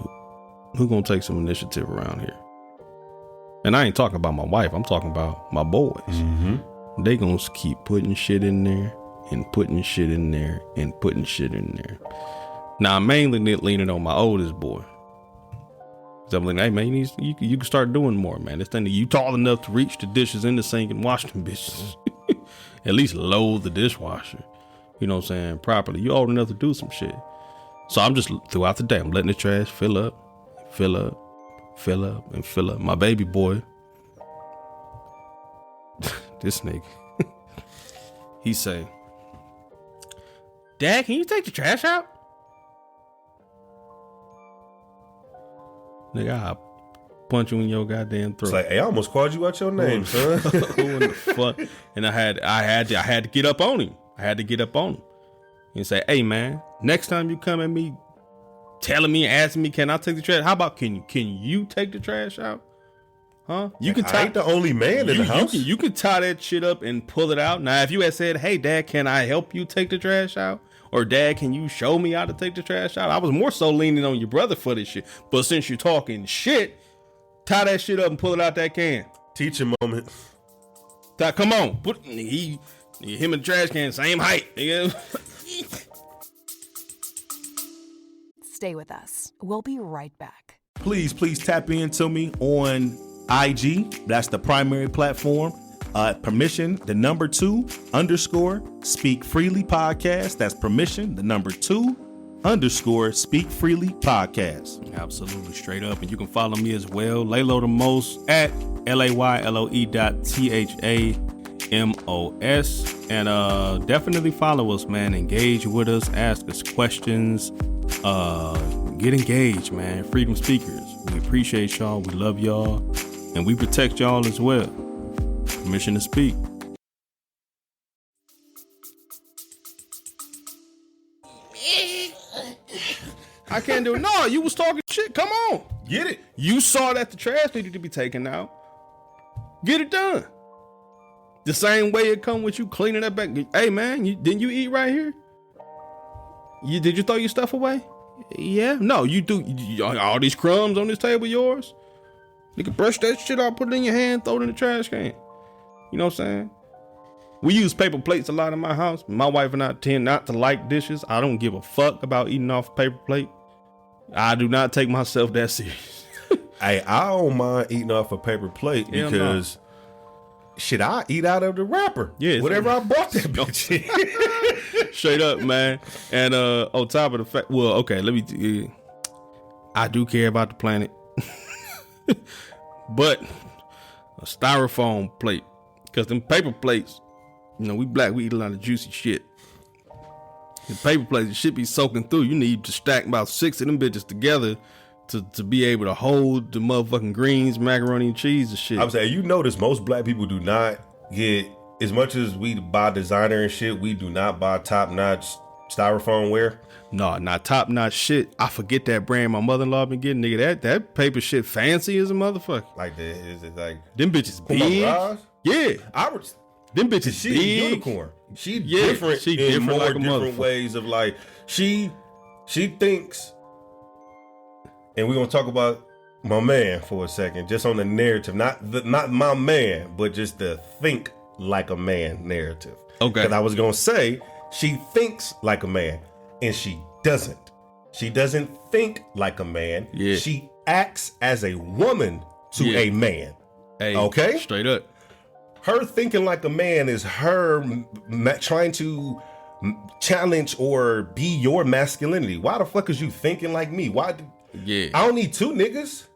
who gonna take some initiative around here. And I ain't talking about my wife. I'm talking about my boys. Mm-hmm. They gonna keep putting shit in there and putting shit in there and putting shit in there. Now I'm mainly leaning on my oldest boy. I'm like, hey man, you can start doing more, man. This thing that you tall enough to reach the dishes in the sink and wash them bitches. At least load the dishwasher. You know what I'm saying? Properly. You old enough to do some shit. So I'm just throughout the day, I'm letting the trash fill up, fill up, fill up, and fill up. My baby boy, this nigga, he say, Dad, can you take the trash out? Nigga, I'll punch you in your goddamn throat. It's like, hey, I almost called you out your name, son. Who in the fuck? And I had to get up on him. I had to get up on him and say, hey man, next time you come at me telling me, asking me, can I take the trash? How about can you take the trash out? Huh? You can I ain't the only man in the house. You can tie that shit up and pull it out. Now, if you had said, hey dad, can I help you take the trash out? Or dad, can you show me how to take the trash out? I was more so leaning on your brother for this shit. But since you're talking shit, tie that shit up and pull it out that can. Teaching moment. Come on. Him and the trash can, same height. Nigga. Stay with us. We'll be right back. Please tap into me on IG. That's the primary platform. Permission, the number 2_ speak freely podcast. That's permission, the number 2_ speak freely podcast. Absolutely, straight up. And you can follow me as well. Laylo the most at LAYLOE.THAMOS. And definitely follow us, man. Engage with us, ask us questions. Get engaged, man. Freedom speakers. We appreciate y'all. We love y'all. And we protect y'all as well. Permission to speak. I can't do it. No, you was talking shit. Come on. Get it. You saw that the trash needed to be taken out. Get it done. The same way it come with you cleaning that back. Hey, man, didn't you eat right here? Did you throw your stuff away? Yeah. No, you do. All these crumbs on this table yours? You can brush that shit off, put it in your hand, throw it in the trash can. You know what I'm saying? We use paper plates a lot in my house. My wife and I tend not to like dishes. I don't give a fuck about eating off a paper plate. I do not take myself that serious. Hey, I don't mind eating off a paper plate because shit, I eat out of the wrapper. Yeah, whatever I bought that bitch. Straight up, man. And on top of the fact, well, okay, I do care about the planet, but a styrofoam plate, because them paper plates, we black, we eat a lot of juicy shit. The paper plates, it should be soaking through. You need to stack about 6 of them bitches together to be able to hold the motherfucking greens, macaroni and cheese and shit. I'm saying, you notice most black people do not get, as much as we buy designer and shit, we do not buy top-notch styrofoam ware. No, not top-notch shit. I forget that brand my mother-in-law been getting, nigga. That paper shit fancy as a motherfucker. Like that, is it like them bitches big? Yeah. Them bitches she big. A unicorn. She different. She in more like different ways of like she thinks. And we're gonna talk about my man for a second, just on the narrative, not my man, but just the think like a man narrative. Okay. Because I was gonna say she thinks like a man, and she doesn't. She doesn't think like a man. Yeah. She acts as a woman to a man. Hey, okay. Straight up. Her thinking like a man is her trying to challenge or be your masculinity. Why the fuck is you thinking like me? Why? I don't need 2 niggas.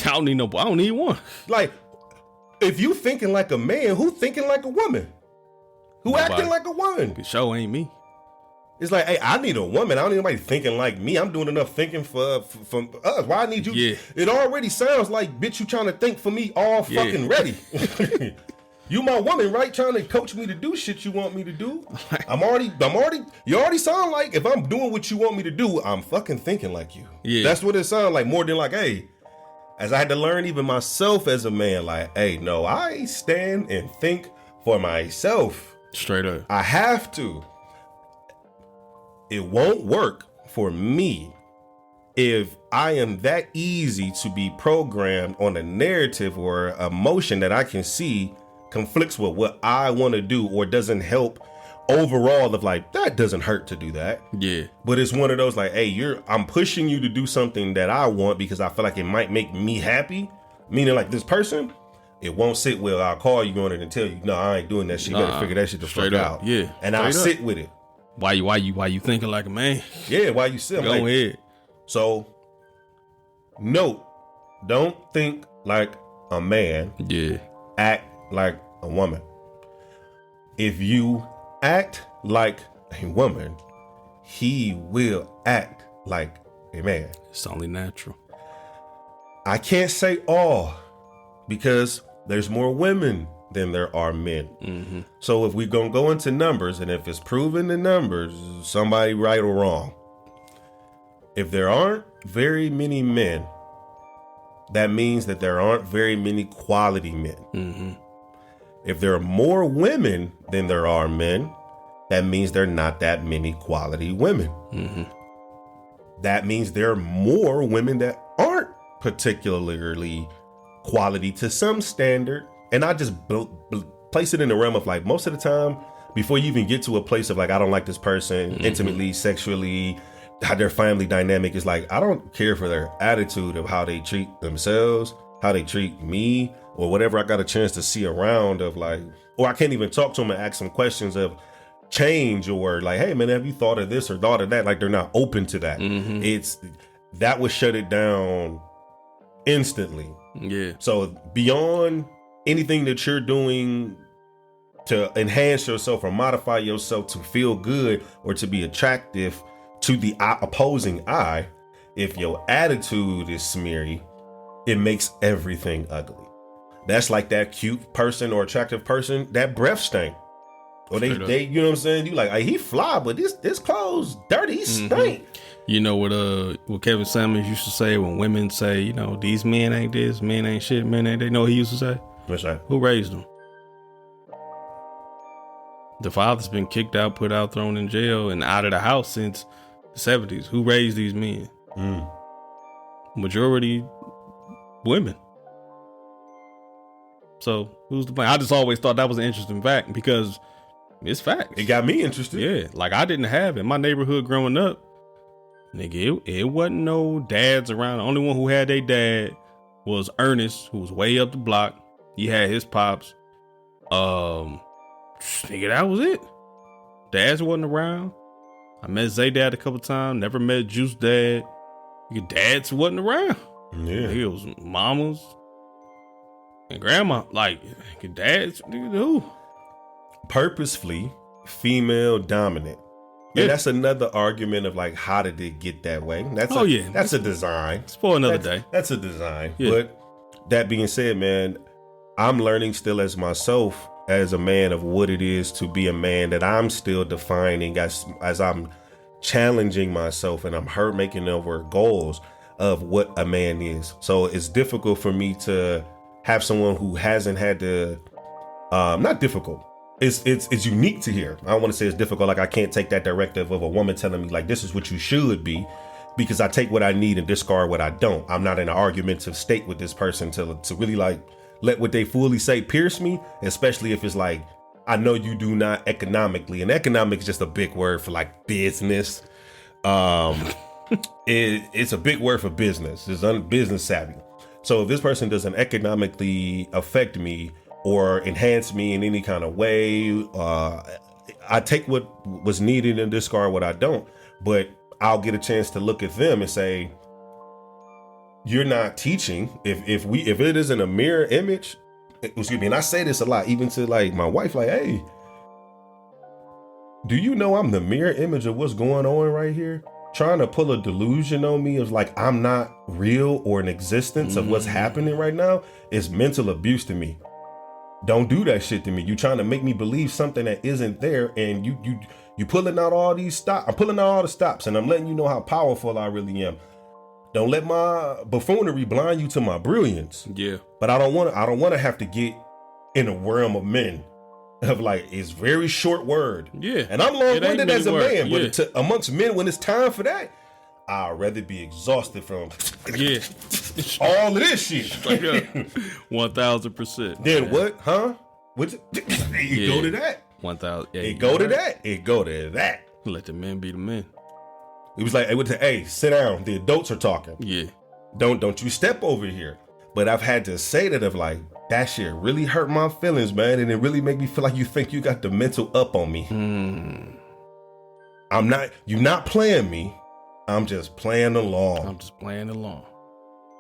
I don't need one. Like, if you thinking like a man, who thinking like a woman? Who Nobody. acting like a woman? The show ain't me. It's like, hey, I need a woman. I don't need nobody thinking like me. I'm doing enough thinking for us. Why I need you? Yeah. It already sounds like, bitch, you trying to think for me all fucking ready. You my woman, right? Trying to coach me to do shit you want me to do. You already sound like if I'm doing what you want me to do, I'm fucking thinking like you. Yeah. That's what it sounds like, more than like, hey, as I had to learn even myself as a man, like, hey, no, I stand and think for myself. Straight up. I have to. It won't work for me if I am that easy to be programmed on a narrative or emotion that I can see conflicts with what I want to do or doesn't help overall of like, that doesn't hurt to do that. Yeah. But it's one of those like, hey, I'm pushing you to do something that I want because I feel like it might make me happy. Meaning like this person, it won't sit well. I'll call you on it and tell you, no, I ain't doing that shit. You better figure that shit the fuck out. Yeah. And I'll sit with it. Why you thinking like a man? Yeah, why you sit? Go ahead. So, note, don't think like a man. Yeah. Act like a woman. If you act like a woman, he will act like a man. It's only natural. I can't say all because there's more women than there are men. Mm-hmm. So if we're going to go into numbers, and if it's proven the numbers, somebody right or wrong, if there aren't very many men, that means that there aren't very many quality men. Mm-hmm. If there are more women than there are men, that means there are not that many quality women. Mm-hmm. That means there are more women that aren't particularly quality to some standard. And I just place it in the realm of like, most of the time, before you even get to a place of like, I don't like this person intimately, sexually, how their family dynamic is like, I don't care for their attitude of how they treat themselves, how they treat me, or whatever I got a chance to see around of like, or I can't even talk to them and ask them questions of change or like, hey man, have you thought of this or thought of that? Like they're not open to that. That would shut it down instantly. Yeah. So beyond anything that you're doing to enhance yourself or modify yourself to feel good or to be attractive to the opposing eye, if your attitude is smeary, it makes everything ugly. That's like that cute person or attractive person, that breath stink. Or they you know what I'm saying? You like, hey, he fly, but this clothes dirty, he stink. You know what Kevin Samuels used to say when women say, you know, these men ain't this, men ain't shit, men ain't, they know what he used to say? What's that? Who raised them? The father's been kicked out, put out, thrown in jail, and out of the house since the 70s. Who raised these men? Majority women. So who's the blame? I just always thought that was an interesting fact because it's facts. It got me interested. Yeah, like I didn't have it. In my neighborhood growing up, nigga, it wasn't no dads around. The only one who had their dad was Ernest, who was way up the block. He had his pops. Nigga, that was it. Dads wasn't around. I met Zay dad a couple times. Never met Juice dad. Your dads wasn't around. Yeah. It was mamas and grandma. Like, your dads, nigga, who? Purposefully female dominant. Yeah. And that's another argument of like, how did it get that way? That's a design. It's for another day. That's a design. Yeah. But that being said, man, I'm learning still as myself, as a man, of what it is to be a man, that I'm still defining as I'm challenging myself and I'm making over goals of what a man is. So it's difficult for me to have someone who hasn't had to, not difficult. It's unique to hear. I don't want to say it's difficult. Like I can't take that directive of a woman telling me like, this is what you should be, because I take what I need and discard what I don't. I'm not in an argumentative state with this person to really like let what they fully say pierce me, especially if it's like, I know you do not economically, and economic is just a big word for like business. It's a big word for business. It's business savvy. So if this person doesn't economically affect me or enhance me in any kind of way, I take what was needed and discard what I don't. But I'll get a chance to look at them and say, you're not teaching. If it isn't a mirror image, excuse me, and I say this a lot, even to like my wife, like, hey, do you know I'm the mirror image of what's going on right here? Trying to pull a delusion on me of like I'm not real or in existence of what's happening right now is mental abuse to me. Don't do that shit to me. You trying to make me believe something that isn't there, and you pulling out all these stops. I'm pulling out all the stops, and I'm letting you know how powerful I really am. Don't let my buffoonery blind you to my brilliance. Yeah. But I don't want to have to get in a realm of men of like, it's very short word. Yeah. And I'm long-winded as a man, yeah. but amongst men, when it's time for that, I'd rather be exhausted from all of this shit. 1000%. Then what? Huh? Go to that. 1000. Yeah, It go to that. It go to that. Let the men be the men. It was like, it would say, hey, sit down. The adults are talking. Yeah. Don't you step over here. But I've had to say that of like, that shit really hurt my feelings, man. And it really make me feel like you think you got the mental up on me. You're not playing me. I'm just playing along.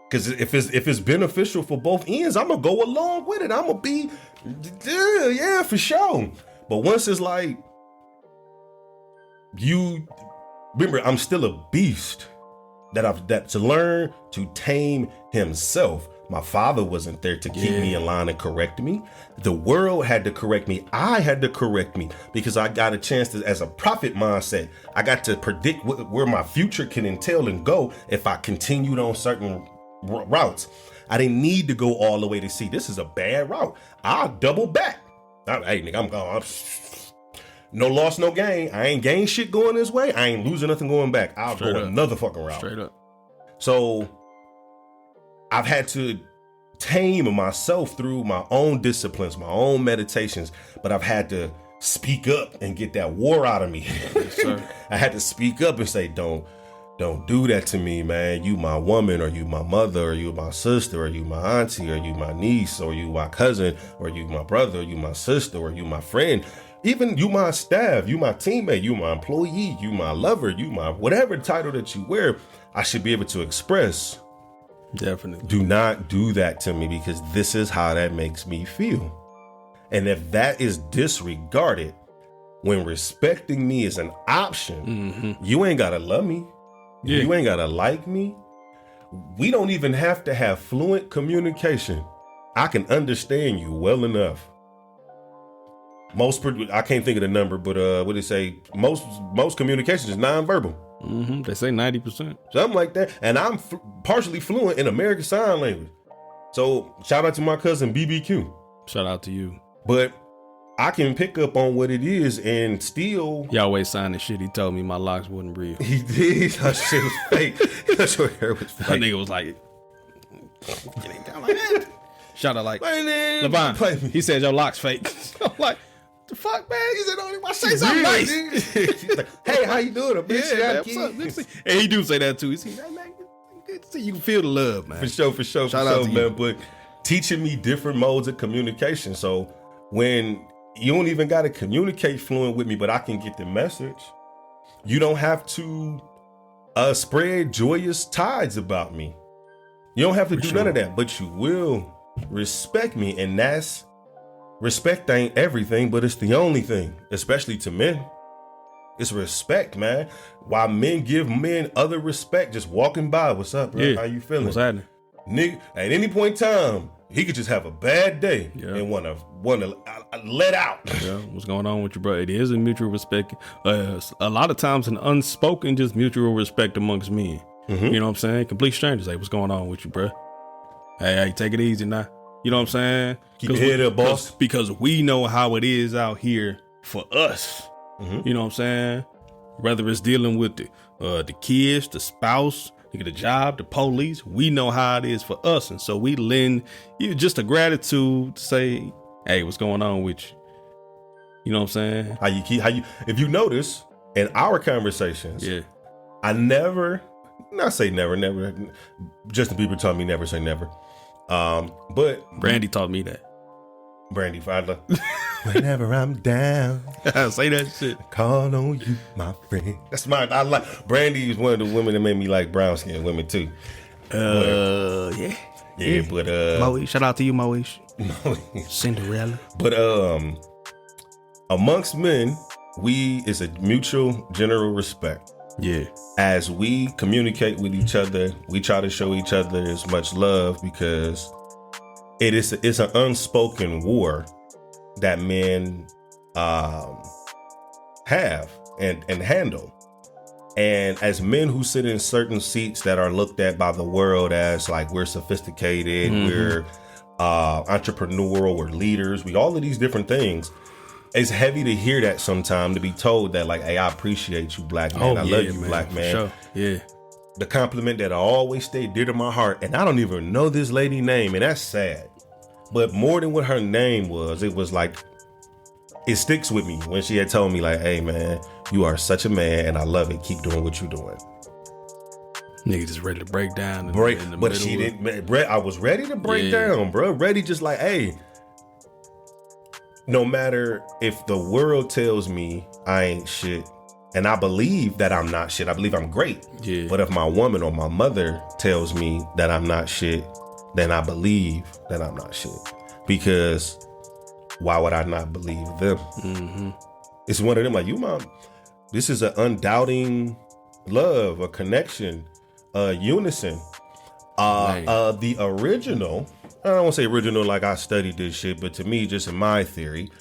Because if it's beneficial for both ends, I'm going to go along with it. I'm going to be, yeah, for sure. But once it's like, remember, I'm still a beast that to learn to tame himself. My father wasn't there to keep me in line and correct me. The world had to correct me. I had to correct me because I got a chance to, as a prophet mindset, I got to predict where my future can entail and go if I continued on certain routes. I didn't need to go all the way to see this is a bad route. I'll double back. Hey, nigga, I'm going. No loss, no gain. I ain't gained shit going this way. I ain't losing nothing going back. I'll go another fucking route. Straight up. So I've had to tame myself through my own disciplines, my own meditations, but I've had to speak up and get that war out of me. Yes, sir. I had to speak up and say, don't Don't do that to me, man. You my woman, or you my mother, or you my sister, or you my auntie, or you my niece, or you my cousin, or you my brother, or you my sister, or you my friend. Even you my staff, you my teammate, you my employee, you my lover, you my whatever title that you wear, I should be able to express. Definitely. Do not do that to me, because this is how that makes me feel. And if that is disregarded when respecting me is an option, you ain't gotta love me. Yeah. You ain't gotta like me. We don't even have to have fluent communication. I can understand you well enough. I can't think of the number, but what they say, most communication is nonverbal. They say 90%. Something like that. And I'm partially fluent in American Sign Language. So shout out to my cousin BBQ. Shout out to you. But I can pick up on what it is and still. He always signed the shit. He told me my locks wasn't real. He did. That shit was fake. That your hair was That fake. nigga was like, getting down like that. Shout out like, Man, Levon, play me. he said your locks fake. I'm like, the fuck, man? He said, "Oh, I say something nice." He's like, "Hey, how you doing? A bitch, Yeah, man, what's up? Good to see-" And he do say that too. He said, "Hey, man, good to see you. You can feel the love, man." For sure, Shout out to you. man. But teaching me different modes of communication. So when you don't even got to communicate fluent with me, but I can get the message. You don't have to spread joyous tides about me. You don't have to do none of that, but you will respect me. And that's respect ain't everything, but it's the only thing, especially to men. It's respect, man. Why men give men other respect just walking by. What's up, bro? Yeah. How you feeling? What's happening? Nigga, at any point in time, he could just have a bad day and want to let out. Yeah, what's going on with you, bro? It is a mutual respect. A lot of times an unspoken, just mutual respect amongst men. You know what I'm saying? Complete strangers. Hey, what's going on with you, bro? Hey, take it easy now. You know what I'm saying? Keep your head up, boss. Because we know how it is out here for us. You know what I'm saying? Whether it's dealing with the kids, the spouse, the job, the police, we know how it is for us. And so we lend you just a gratitude to say, hey, what's going on with you? You know what I'm saying? If you notice in our conversations, I never Justin Bieber taught me never say never. But Brandy taught me that. Brandy Fadler. Whenever I'm down, say that shit. Call on you, my friend. That's my. I like Brandy is one of the women that made me like brown skinned women too. Yeah. But Moe, shout out to you, Moe. Cinderella. But amongst men, it's a mutual general respect. Yeah. As we communicate with each other, we try to show each other as much love because it's an unspoken war that men have and handle. And as men who sit in certain seats that are looked at by the world as like we're sophisticated, we're entrepreneurial, we're leaders, we all of these different things. It's heavy to hear that sometimes, to be told that like, hey, I appreciate you, black man. I love you, black man. Sure. Yeah. The compliment that I always stay dear to my heart, and I don't even know this lady name, and that's sad. But more than what her name was, it was like, it sticks with me when she had told me like, hey man, you are such a man and I love it. Keep doing what you're doing. Nigga just ready to break down. But she didn't. I was ready to break down, bro. Ready, just like, hey, no matter if the world tells me I ain't shit, and I believe that I'm not shit, I believe I'm great. Yeah. But if my woman or my mother tells me that I'm not shit, then I believe that I'm not shit. Because why would I not believe them? It's one of them like, you mom, this is an undoubting love, a connection, unison. The original, I don't want to say original like I studied this shit, but to me, just in my theory,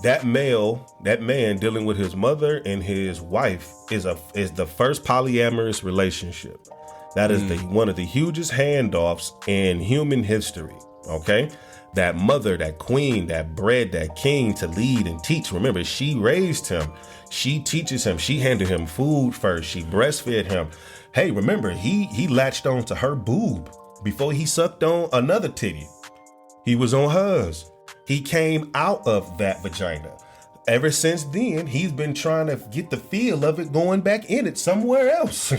that man dealing with his mother and his wife is the first polyamorous relationship. That is one of the hugest handoffs in human history. Okay. That mother, that queen, that bred that king to lead and teach. Remember, she raised him. She teaches him. She handed him food first. She breastfed him. Hey, remember, he latched on to her boob before he sucked on another titty. He was on hers. He came out of that vagina. ever since then, he's been trying to get the feel of it, going back in it somewhere else.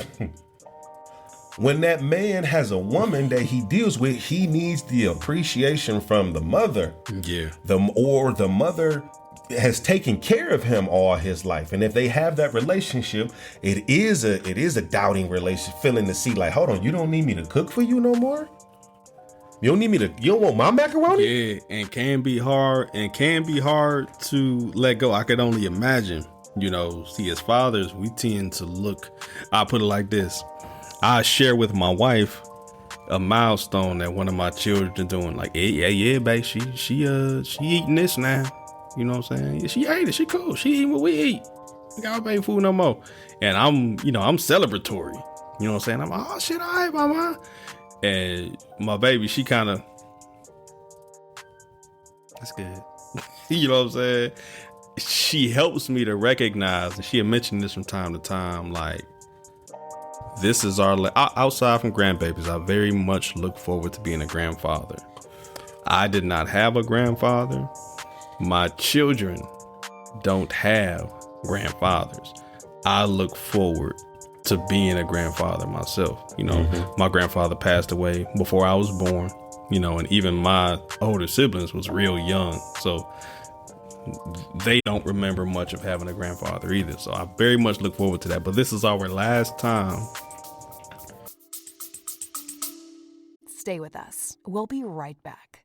When that man has a woman that he deals with, he needs the appreciation from the mother. Yeah. The mother has taken care of him all his life. And if they have that relationship, it is a doubting relationship, feeling to see like, hold on, you don't need me to cook for you no more? You don't want my macaroni? Yeah, and can be hard to let go. I could only imagine, see, as fathers, we tend to look, I'll put it like this. I share with my wife a milestone that one of my children doing, like, yeah, babe, she eating this now. You know what I'm saying? Yeah, she ate it. She cool. She eating what we eat. We got baby food no more. And I'm celebratory. You know what I'm saying? I'm like, oh shit, all right, mama. And my baby, she kind of, that's good. You know what I'm saying? She helps me to recognize, and she had mentioned this from time to time, like, this is outside from grandbabies, I very much look forward to being a grandfather. I did not have a grandfather. My children don't have grandfathers. I look forward to being a grandfather myself. My grandfather passed away before I was born, and even my older siblings was real young. So they don't remember much of having a grandfather either. So I very much look forward to that. But this is our last time. Stay with us. We'll be right back.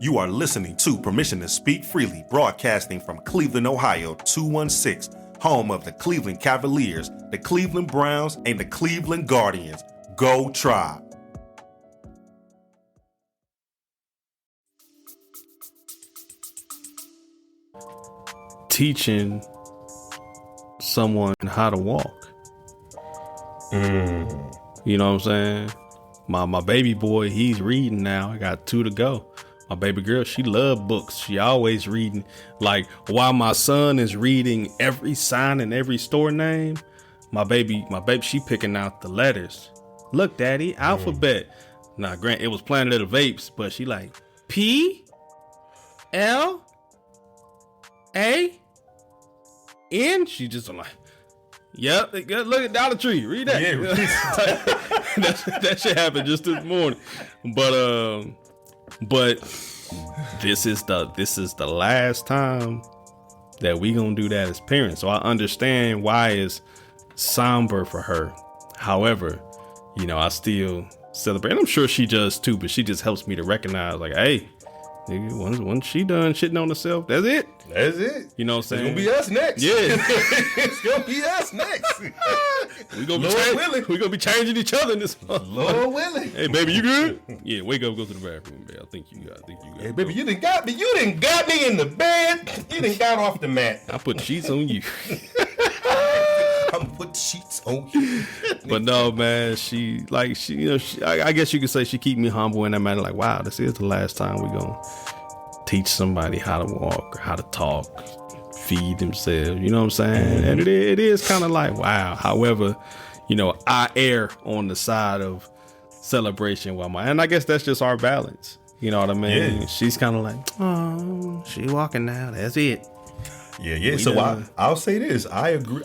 You are listening to Permission to Speak Freely, broadcasting from Cleveland, Ohio, 216, home of the Cleveland Cavaliers, the Cleveland Browns, and the Cleveland Guardians. Go Tribe! Teaching someone how to walk. You know what I'm saying? My baby boy, he's reading now. I got 2 to go. My baby girl, she love books. She always reading. Like, while my son is reading every sign and every store name, my baby, she picking out the letters. Look, daddy, alphabet. Now, Grant, it was Planet of the Vapes, but she like P L A N. She just like, yep, look at Dollar Tree. Read that. Yeah, that shit happened just this morning. But this is the last time that we gonna do that as parents. So I understand why it's somber for her. However, I still celebrate. And I'm sure she does too, but she just helps me to recognize, like, hey, nigga, once she done shitting on herself, that's it. That's it. You know what I'm saying? It's gonna be us next. Yeah. It's gonna be us next. We gonna be changing each other in this. Lord willing. Hey, baby, you good? Yeah, wake up, go to the bathroom, babe. I think you got. Hey, baby, you done got me in the bed. You done got off the mat. I put the sheets on you. I'm gonna put the sheets on you. But no, man, I guess you could say she keep me humble in that matter. Like, wow, this is the last time we gonna teach somebody how to walk or how to talk, feed themselves. You know what I'm saying? And it is kind of like, wow. However, I err on the side of celebration and I guess that's just our balance. You know what I mean? Yeah. She's kind of like, oh, she walking now. That's it. Yeah. So I'll say this. I agree.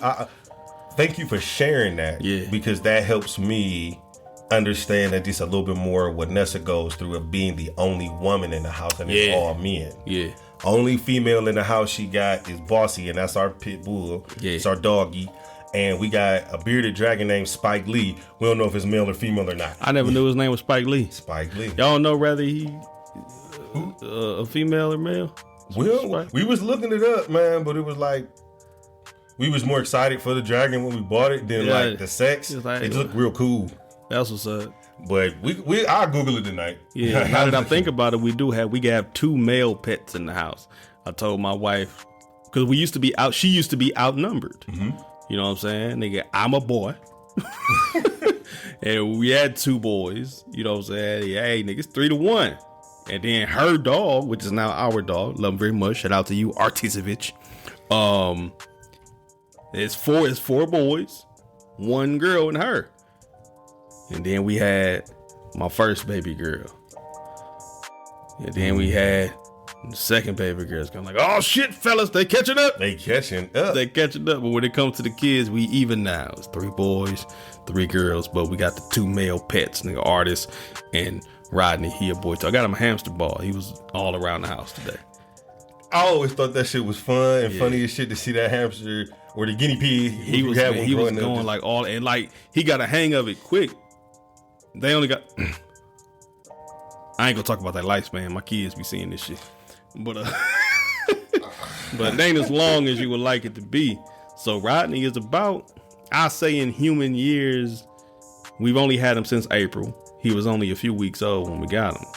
Thank you for sharing that. Yeah. Because that helps me understand that just a little bit more of what Nessa goes through of being the only woman in the house and it's all men. Yeah. Only female in the house she got is Bossy, and that's our pit bull. Yeah. It's our doggy. And we got a bearded dragon named Spike Lee. We don't know if it's male or female or not. I never knew his name was Spike Lee. Spike Lee. Y'all know whether he a female or male? Well, we was looking it up, man, but it was like we was more excited for the dragon when we bought it than like the sex. It looked real cool. That's what's up. But I'll Google it tonight. Yeah. Now that I think about it, we have 2 male pets in the house. I told my wife, because she used to be outnumbered. Mm-hmm. You know what I'm saying? Nigga, I'm a boy. And we had 2 boys. You know what I'm saying? Hey, nigga, it's 3-1. And then her dog, which is now our dog, love him very much. Shout out to you, Artisevich. It's 4 boys, 1 girl, and her. And then we had my first baby girl. And then we had The second baby girl's kind of like, oh shit, fellas, they catching up. They catching up. They catching up. But when it comes to the kids, we even now. It's 3 boys, 3 girls, but we got the 2 male pets, nigga, Artist and Rodney. He a boy too. I got him a hamster ball. He was all around the house today. I always thought that shit was fun and funny as shit to see that hamster or the guinea pig. He was going like all, and like he got a hang of it quick. They only got. I ain't gonna talk about that lifespan. My kids be seeing this shit, but but it ain't as long as you would like it to be. So Rodney is about, I say in human years, we've only had him since April. He was only a few weeks old when we got him.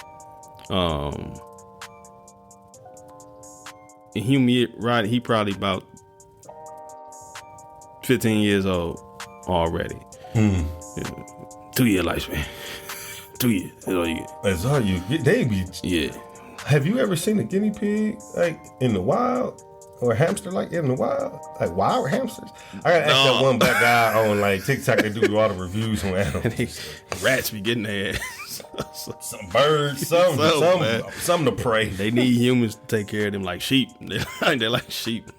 In human year, Rodney, he probably about 15 years old already. 2-year lifespan. 2 years. That's all you get. That's all you get. They be. Yeah. Have you ever seen a guinea pig like in the wild? Or a hamster like in the wild? Like wild hamsters? I gotta ask that one black guy on like TikTok that do all the reviews on animals. Rats be getting their ass. Some birds, some to prey. They need humans to take care of them like sheep. They like sheep.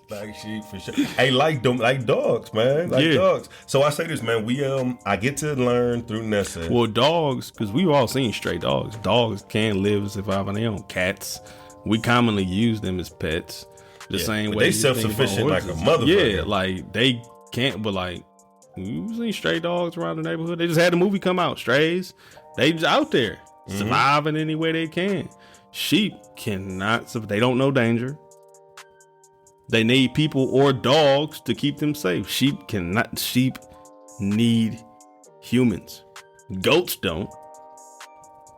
Like sheep for sure. Hey, like them, like dogs, man. Like dogs. So I say this, man. We I get to learn through Nessa. Well, dogs, because we've all seen stray dogs. Dogs can live and survive on their own. Cats, we commonly use them as pets. The same way they self-sufficient like a motherfucker. Yeah, like they can't. But like we've seen stray dogs around the neighborhood. They just had a movie come out, Strays. They just out there surviving any way they can. Sheep cannot. They don't know danger. They need people or dogs to keep them safe. Sheep cannot. Sheep need humans. Goats don't.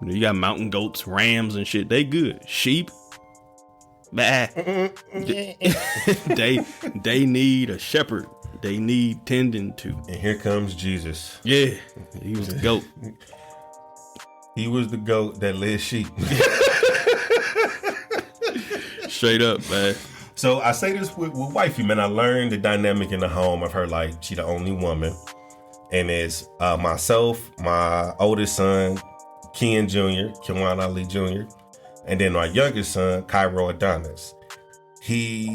You got mountain goats, rams, and shit. They good. Sheep, bah. They need a shepherd. They need tending to. And here comes Jesus. Yeah, he was the goat. He was the goat that led sheep. Straight up, man. So I say this with wifey, man. I learned the dynamic in the home of her, like, she the only woman. And it's myself, my oldest son, Ken Jr., Kiwan Ali Jr., and then our youngest son, Cairo Adonis. He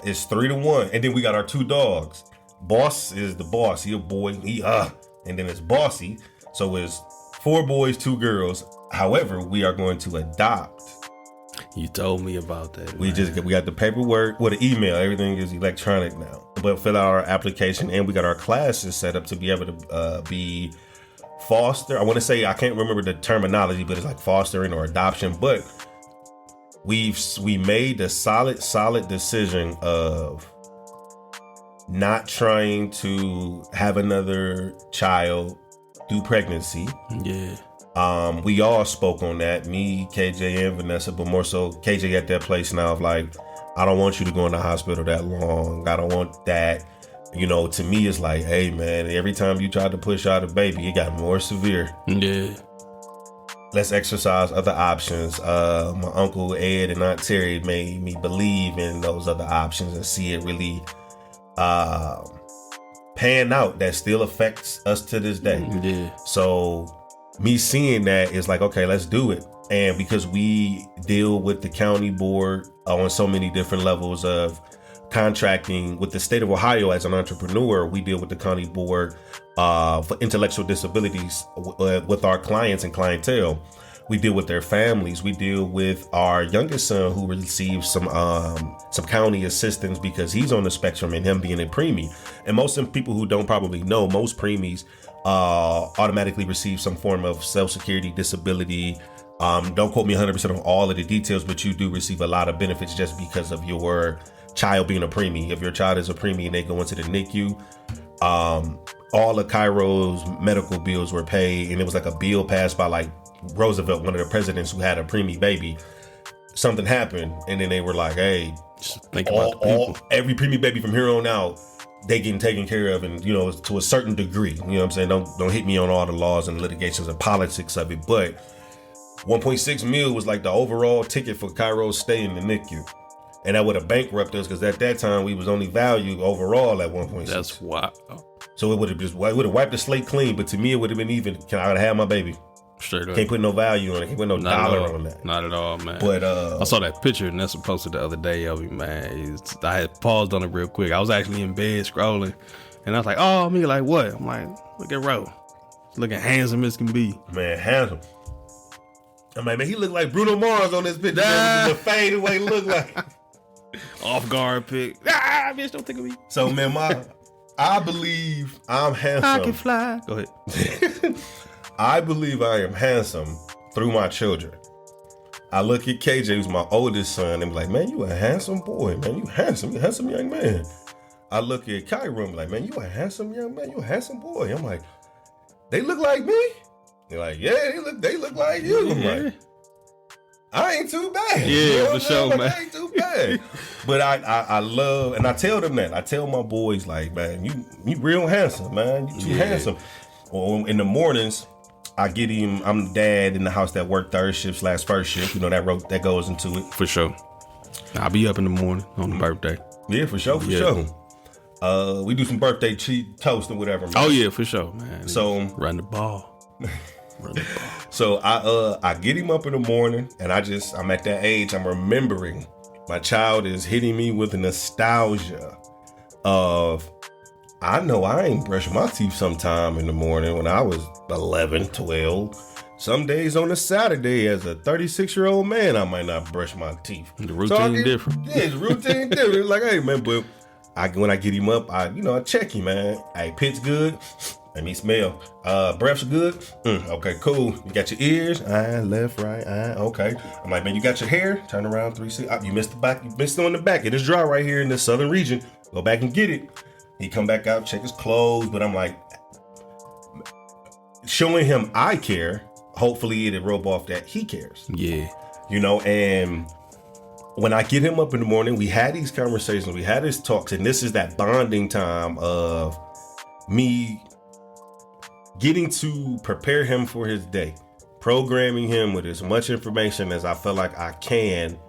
is 3-1. And then we got our 2 dogs. Boss is the boss. He a boy. And then it's Bossy. So it's 4 boys, 2 girls. However, we are going to adopt. You told me about that. We got the paperwork, the email. Everything is electronic now. But fill out our application, and we got our classes set up to be able to be foster. I want to say, I can't remember the terminology, but it's like fostering or adoption. But we made the solid decision of not trying to have another child through pregnancy. Yeah. We all spoke on that, me, KJ, and Vanessa, but more so KJ at that place now of like, I don't want you to go in the hospital that long. I don't want that. You know, to me, it's like, hey, man, every time you tried to push out a baby, it got more severe. Yeah. Let's exercise other options. My Uncle Ed and Aunt Terry made me believe in those other options and see it really pan out. That still affects us to this day. Yeah. So me seeing that is like, okay, let's do it. And because we deal with the county board on so many different levels of contracting with the state of Ohio as an entrepreneur, we deal with the county board for intellectual disabilities with our clients and clientele. We deal with their families. We deal with our youngest son who receives some county assistance because he's on the spectrum and him being a preemie. And most of the people who don't probably know, most preemies automatically receive some form of Social Security disability. Don't quote me 100% on all of the details, but you do receive a lot of benefits just because of your child being a preemie. If your child is a preemie and they go into the NICU, all of Cairo's medical bills were paid, and it was like a bill passed by like Roosevelt, one of the presidents who had a preemie baby. Something happened, and then they were like, hey, just think about the people. Every preemie baby from here on out, they getting taken care of, and to a certain degree. You know what I'm saying? Don't hit me on all the laws and litigations and politics of it, but 1.6 mil was like the overall ticket for Cairo's stay in the NICU. And that would have bankrupted us because at that time we was only valued overall at 1.6. That's wild. So it would have wiped the slate clean. But to me, it would have been even. Can I have my baby? Straight up. Can't put no value on it. Can't put no dollar on that. Not at all, man. But I saw that picture Nessa posted the other day of him, man. I had paused on it real quick. I was actually in bed scrolling, and I was like, "Oh, me, like what?" I'm like, "Look at Ro, looking handsome as can be." Man, handsome. I'm like, man, he looked like Bruno Mars on this picture. Man, the fade away he looked like. Off guard pick. Bitch, don't think of me. So, man, I believe I'm handsome. I can fly. Go ahead. I believe I am handsome through my children. I look at KJ, who's my oldest son, and be like, man, you a handsome boy, man. You a handsome young man. I look at Kyra and be like, man, you a handsome young man. You a handsome boy. I'm like, they look like me? They're like, yeah, they look like you. I'm like, I ain't too bad. Yeah, you know for sure, man. I ain't too bad. But I love, and I tell them that. I tell my boys, like, man, you real handsome, man. You too handsome. Or in the mornings, I get him, I'm the dad in the house that work third shift / first shift. You know, that goes into it. For sure. I'll be up in the morning on the birthday. Yeah, for sure. We do some birthday toast or whatever, man. Oh, yeah, for sure, man. So run the ball. So I get him up in the morning, and I'm at that age, I'm remembering my child is hitting me with nostalgia of, I know I ain't brushing my teeth sometime in the morning when I was 11, 12. Some days on a Saturday as a 36-year-old man, I might not brush my teeth. The routine different. Yeah, it's routine different. Like, hey, man, but when I get him up, I check him, man. Hey, pitch good. Let me smell. Breath's good. Okay, cool. You got your ears. Left, right. Okay. I'm like, man, you got your hair. Turn around 360. You missed the back. You missed it on the back. It is dry right here in the southern region. Go back and get it. He come back out, check his clothes. But I'm like, showing him I care. Hopefully it'll rub off that he cares. Yeah. And when I get him up in the morning, we had these conversations. We had these talks. And this is that bonding time of me getting to prepare him for his day, programming him with as much information as I feel like I can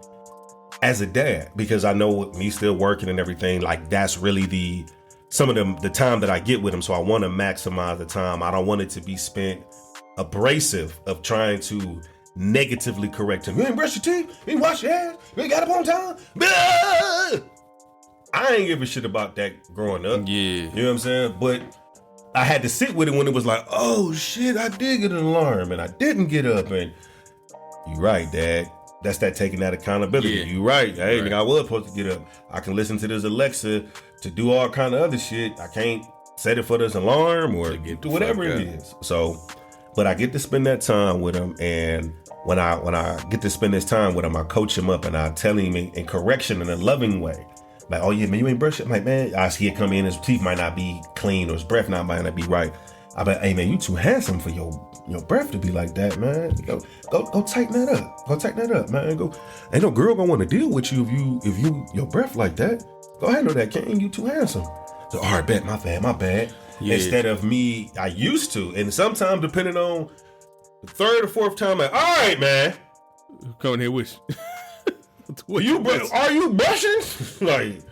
as a dad, because I know with me still working and everything, like that's really some of the time that I get with him. So I want to maximize the time. I don't want it to be spent abrasive of trying to negatively correct him. You ain't brush your teeth, you ain't wash your hands, you ain't got up on time. I ain't give a shit about that growing up. Yeah. You know what I'm saying? But I had to sit with it when it was like, oh shit, I did get an alarm and I didn't get up. And you right, Dad. That's that taking that accountability. Yeah. You right. Hey, nigga, I was supposed to get up. I can listen to this Alexa to do all kind of other shit. I can't set it for this alarm or do whatever it is. So, but I get to spend that time with him. And when I get to spend this time with him, I coach him up and I tell him in correction in a loving way. Like, oh yeah, man, you ain't brush it. I'm like, man, I see it come in, his teeth might not be clean or his breath might not be right. I'm like, hey man, you too handsome for your breath to be like that, man. Go tighten that up. Go tighten that up, man. Ain't no girl gonna want to deal with you if you your breath like that. Go handle that, King. You too handsome. So, all right, bet, my bad. Yeah. Instead of me, I used to, and sometimes depending on the third or fourth time, like, all right, man. Coming here with Are you brushing? Like,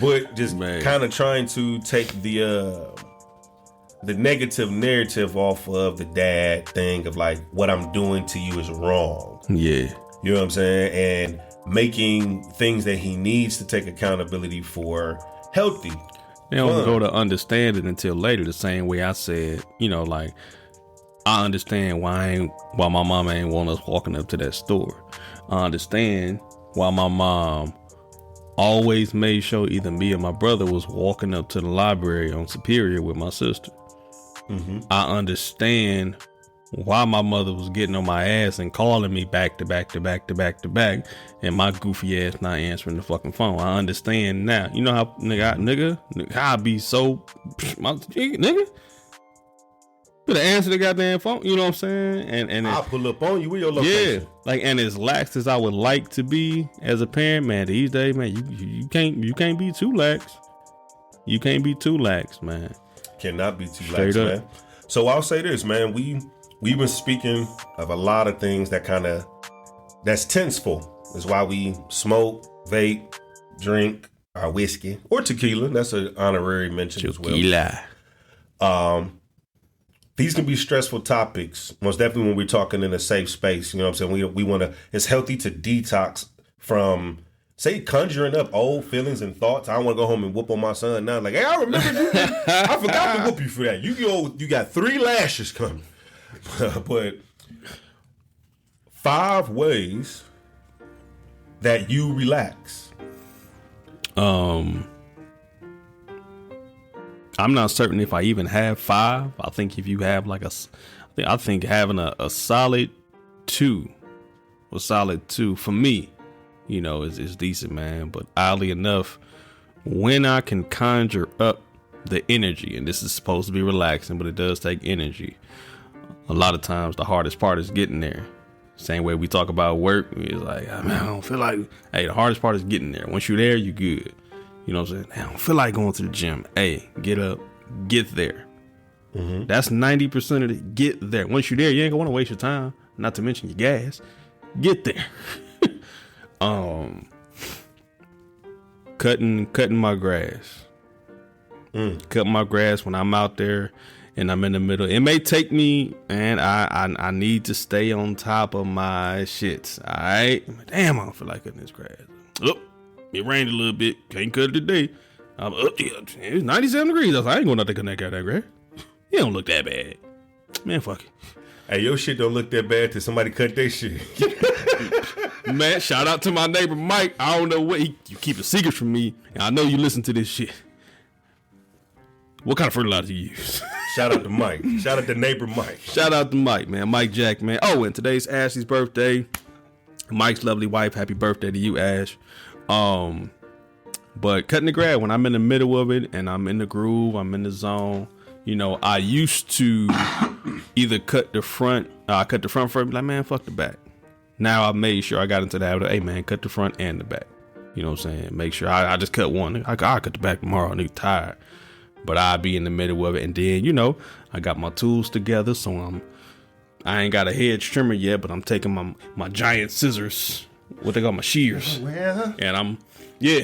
but just kind of trying to take the negative narrative off of the dad thing of like, what I'm doing to you is wrong. Yeah. You know what I'm saying? And making things that he needs to take accountability for healthy. They don't go to understand it until later, the same way I said, like, I understand why my mama ain't want us walking up to that store. I understand why my mom always made sure either me or my brother was walking up to the library on Superior with my sister. Mm-hmm. I understand why my mother was getting on my ass and calling me back to back, and my goofy ass not answering the fucking phone. I understand now. You know how nigga, how I be so nigga. Better answer the goddamn phone. You know what I'm saying? And I'll pull up on you with your location. Yeah, like, and as lax as I would like to be as a parent, man, these days, man, you can't be too lax. You can't be too lax, man. Cannot be too lax, man. So I'll say this, man. We've been speaking of a lot of things that's tenseful. Is why we smoke, vape, drink our whiskey or tequila. That's an honorary mention as well. these can be stressful topics, most definitely when we're talking in a safe space. You know what I'm saying? We want to, it's healthy to detox from, say, conjuring up old feelings and thoughts. I don't want to go home and whoop on my son now. Like, hey, I remember you. I forgot to whoop you for that. You got 3 lashes coming. But 5 ways that you relax. I'm not certain if I even have 5. I think if you have like I think having a solid 2, for me, you know, is decent, man. But oddly enough, when I can conjure up the energy, and this is supposed to be relaxing, but it does take energy. A lot of times the hardest part is getting there. Same way we talk about work. It's like, man, I don't feel like, hey, the hardest part is getting there. Once you're there, you good. You know what I'm saying? I don't feel like going to the gym. Hey, get up, get there. Mm-hmm. That's 90% of it. Get there. Once you're there, you ain't gonna want to waste your time. Not to mention your gas. Get there. Cutting my grass. Cut my grass when I'm out there and I'm in the middle. It may take me, and I need to stay on top of my shits. All right. Damn, I don't feel like cutting this grass. Look. It rained a little bit. Can't cut it today. It's 97 degrees. I was like, I ain't going out there connect out that grass. It don't look that bad. Man, fuck it. Hey, your shit don't look that bad till somebody cut their shit. Man, shout out to my neighbor Mike. I don't know what you keep a secret from me, and I know you listen to this shit. What kind of fertilizer you use? Shout out to Mike. Shout out to neighbor Mike. Shout out to Mike, man. Mike Jack, man. Oh, and today's Ashley's birthday. Mike's lovely wife. Happy birthday to you, Ash. But cutting the grass, when I'm in the middle of it and I'm in the groove, I'm in the zone, you know, I used to either cut the front first, like, man, fuck the back. Now I made sure I got into the habit of, hey, man, cut the front and the back. You know what I'm saying? Make sure I just cut one. I'll cut the back tomorrow. Nigga tired. But I'll be in the middle of it. And then, you know, I got my tools together. So I ain't got a hedge trimmer yet, but I'm taking my giant scissors. What they call my shears. Well, and I'm, yeah.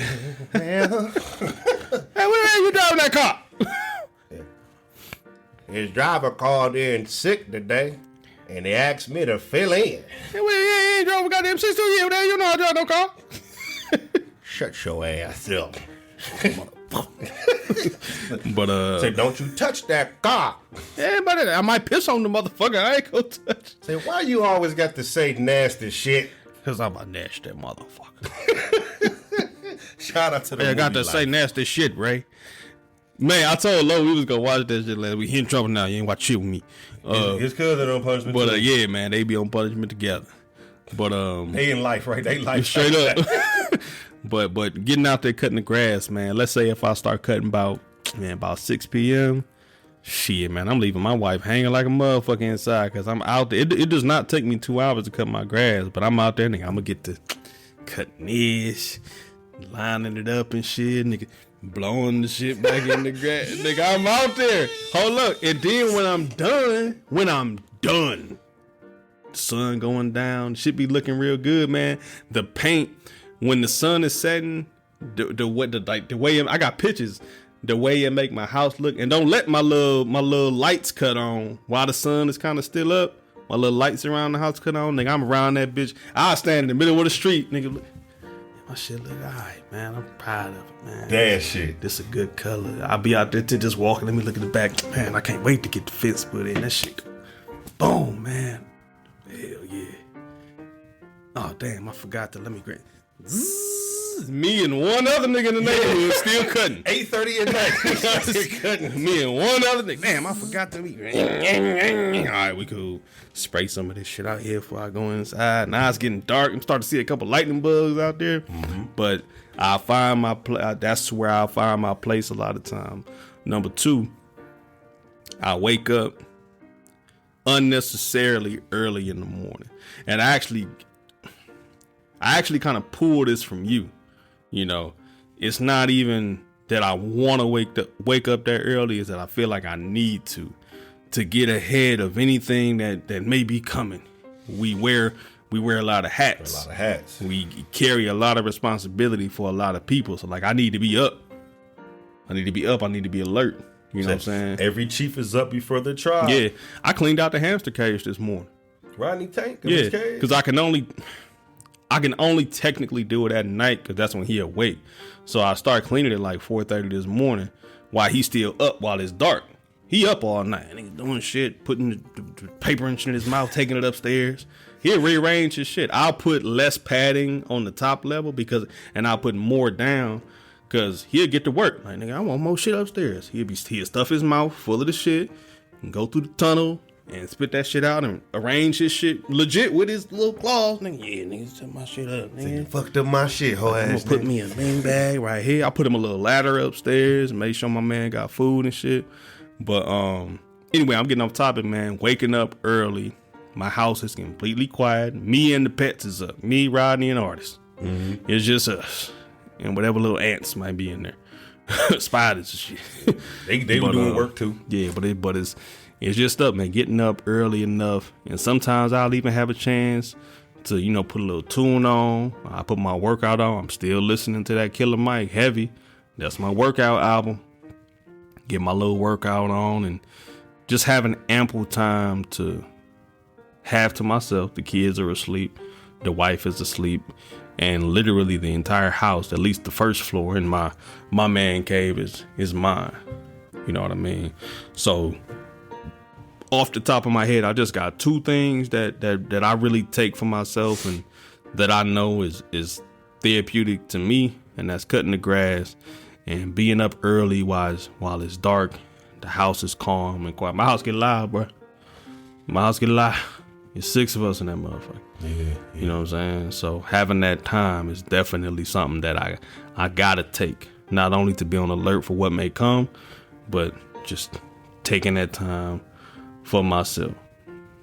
Well. Hey, where you driving that car? His driver called in sick today, and he asked me to fill in. Hey, well, you ain't drove a goddamn 6 years there. You know I drive no car. Shut your ass up. But say, don't you touch that car. Yeah, but I might piss on the motherfucker. I ain't gonna touch. Say, why you always got to say nasty shit? Cause I'm a nasty motherfucker. Shout out to the I got to say nasty shit, Ray. Man, I told Lo we was gonna watch that shit last week. He in trouble now. You ain't watch shit with me. His cousin on punishment. But yeah, man, they be on punishment together. But they in life, right? They life straight up. But getting out there cutting the grass, man. Let's say if I start cutting about 6 p.m. Shit, man, I'm leaving my wife hanging like a motherfucker inside because I'm out there. It does not take me 2 hours to cut my grass, but I'm out there, nigga. I'm gonna get to cutting this, lining it up and shit, nigga, blowing the shit back in the grass. Nigga, I'm out there. Hold up. And then when I'm done, the sun going down, shit be looking real good, man. The paint, when the sun is setting, the way I got pictures. The way it make my house look, and don't let my little lights cut on while the sun is kind of still up. My little lights around the house cut on, nigga. I'm around that bitch. I stand in the middle of the street, nigga. Look, my shit look alright, man. I'm proud of it, man. That shit. This a good color. I'll be out there to just walking. Let me look at the back, man. I can't wait to get the fence put in. That shit, boom, man. Hell yeah. Oh damn, I forgot to let me grab. Me and one other nigga in the neighborhood still cutting. 8:30 at night. Still cutting. Me and one other nigga. Damn, I forgot to All right, we cool. Spray some of this shit out here before I go inside. Now it's getting dark. I'm starting to see a couple lightning bugs out there. Mm-hmm. But I find my that's where I find my place a lot of time. Number 2, I wake up unnecessarily early in the morning. And I actually kind of pull this from you. You know, it's not even that I want to wake up that early, is that I feel like I need to get ahead of anything that may be coming. We wear a lot of hats. We carry a lot of responsibility for a lot of people. So like, I need to be up. I need to be alert. You know what I'm saying? Every chief is up before the tribe. Yeah, I cleaned out the hamster cage this morning. Rodney Tank. Yeah, because I can only technically do it at night because that's when he awake. So I start cleaning it like 4:30 this morning while he's still up while it's dark. He up all night and he's doing shit, putting the paper in his mouth, taking it upstairs. He'll rearrange his shit. I'll put less padding on the top level and I'll put more down because he'll get to work. Like, nigga, I want more shit upstairs. He'll stuff his mouth full of the shit and go through the tunnel and spit that shit out and arrange his shit legit with his little claws. Nigga, yeah, nigga, set my shit up, nigga. Fucked up my shit, hoe ass. I'm gonna put me a bean bag right here. I put him a little ladder upstairs and make sure my man got food and shit. But anyway, I'm getting off topic, man. Waking up early. My house is completely quiet. Me and the pets is up. Me, Rodney, and Artist. Mm-hmm. It's just us. And whatever little ants might be in there. Spiders and shit. They were doing work too. Yeah, but it's just up, man. Getting up early enough. And sometimes I'll even have a chance to, put a little tune on. I put my workout on. I'm still listening to that Killer Mike Heavy. That's my workout album. Get my little workout on and just having ample time to have to myself. The kids are asleep. The wife is asleep. And literally the entire house, at least the first floor in my man cave is mine. You know what I mean? So off the top of my head, I just got two things that I really take for myself and that I know is therapeutic to me, and that's cutting the grass and being up early while it's dark. The house is calm and quiet. My house get loud, bro. My house get loud. There's 6 of us in that motherfucker. Yeah. You know what I'm saying? So having that time is definitely something that I gotta take. Not only to be on alert for what may come, but just taking that time for myself.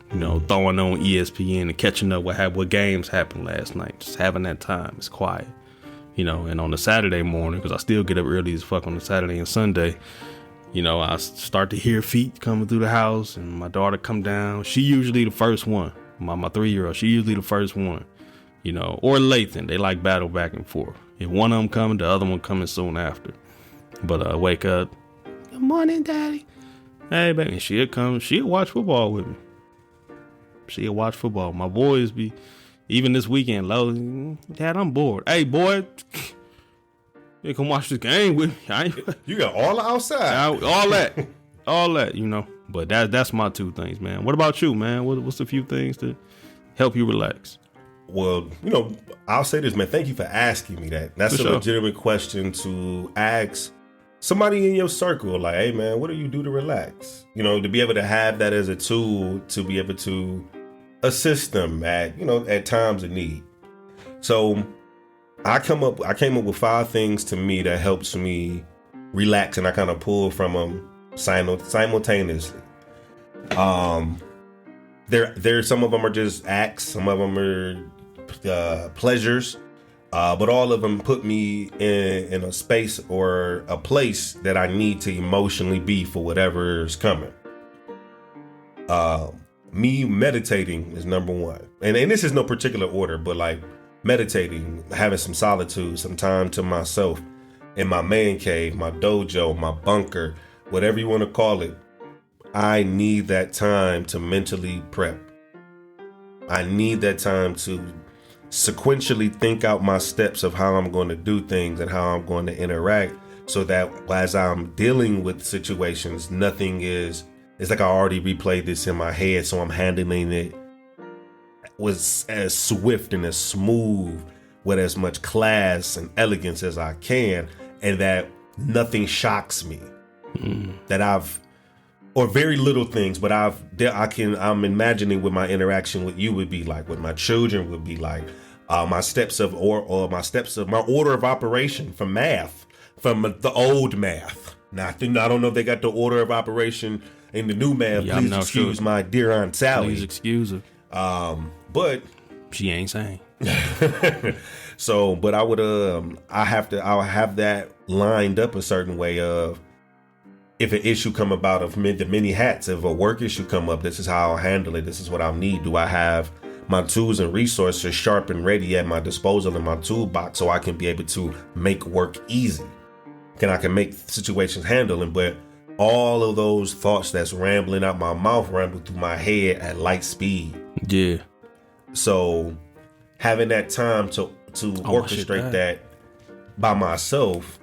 Throwing on ESPN and catching up what games happened last night. Just having that time. It's quiet. And on a Saturday morning, because I still get up early as fuck on a Saturday and Sunday, I start to hear feet coming through the house and my daughter come down. She usually the first one. My 3-year-old, she usually the first one, or Lathan. They like battle back and forth. If one of them coming, the other one coming soon after. But I wake up, good morning, daddy. Hey, baby, she'll come. She'll watch football with me. She'll watch football. My boys be, even this weekend, low. Dad, I'm bored. Hey, boy, you come watch this game with me. You got all outside. All that, But that's my two things, man. What about you, man? What's a few things to help you relax? Well, I'll say this, man. Thank you for asking me that. That's a legitimate question to ask somebody in your circle. Like, hey, man, what do you do to relax? To be able to have that as a tool to be able to assist them at times of need. So I came up with 5 things to me that helps me relax, and I kind of pull from them simultaneously. There some of them are just acts, some of them are pleasures, but all of them put me in a space or a place that I need to emotionally be for whatever's coming. Me meditating is number 1, and this is no particular order, but like meditating, having some solitude, some time to myself in my man cave, my dojo, my bunker, whatever you want to call it. I need that time to mentally prep. I need that time to sequentially think out my steps of how I'm going to do things and how I'm going to interact, so that as I'm dealing with situations, it's like I already replayed this in my head, so I'm handling it was as swift and as smooth with as much class and elegance as I can, and that nothing shocks me. Or very little things, but I'm imagining what my interaction with you would be like, what my children would be like, my steps of my order of operation from math, from the old math. Now, I don't know if they got the order of operation in the new math. Yeah, please excuse my dear Aunt Sally. Please excuse her. But she ain't saying. So, but I'll have that lined up a certain way of, if an issue come about of the many hats, if a work issue come up, this is how I'll handle it. This is what I'll need. Do I have my tools and resources sharp and ready at my disposal in my toolbox so I can be able to make work easy? I can make situations handling, but all of those thoughts that's rambling out my mouth ramble through my head at light speed. Yeah. So having that time to orchestrate that by myself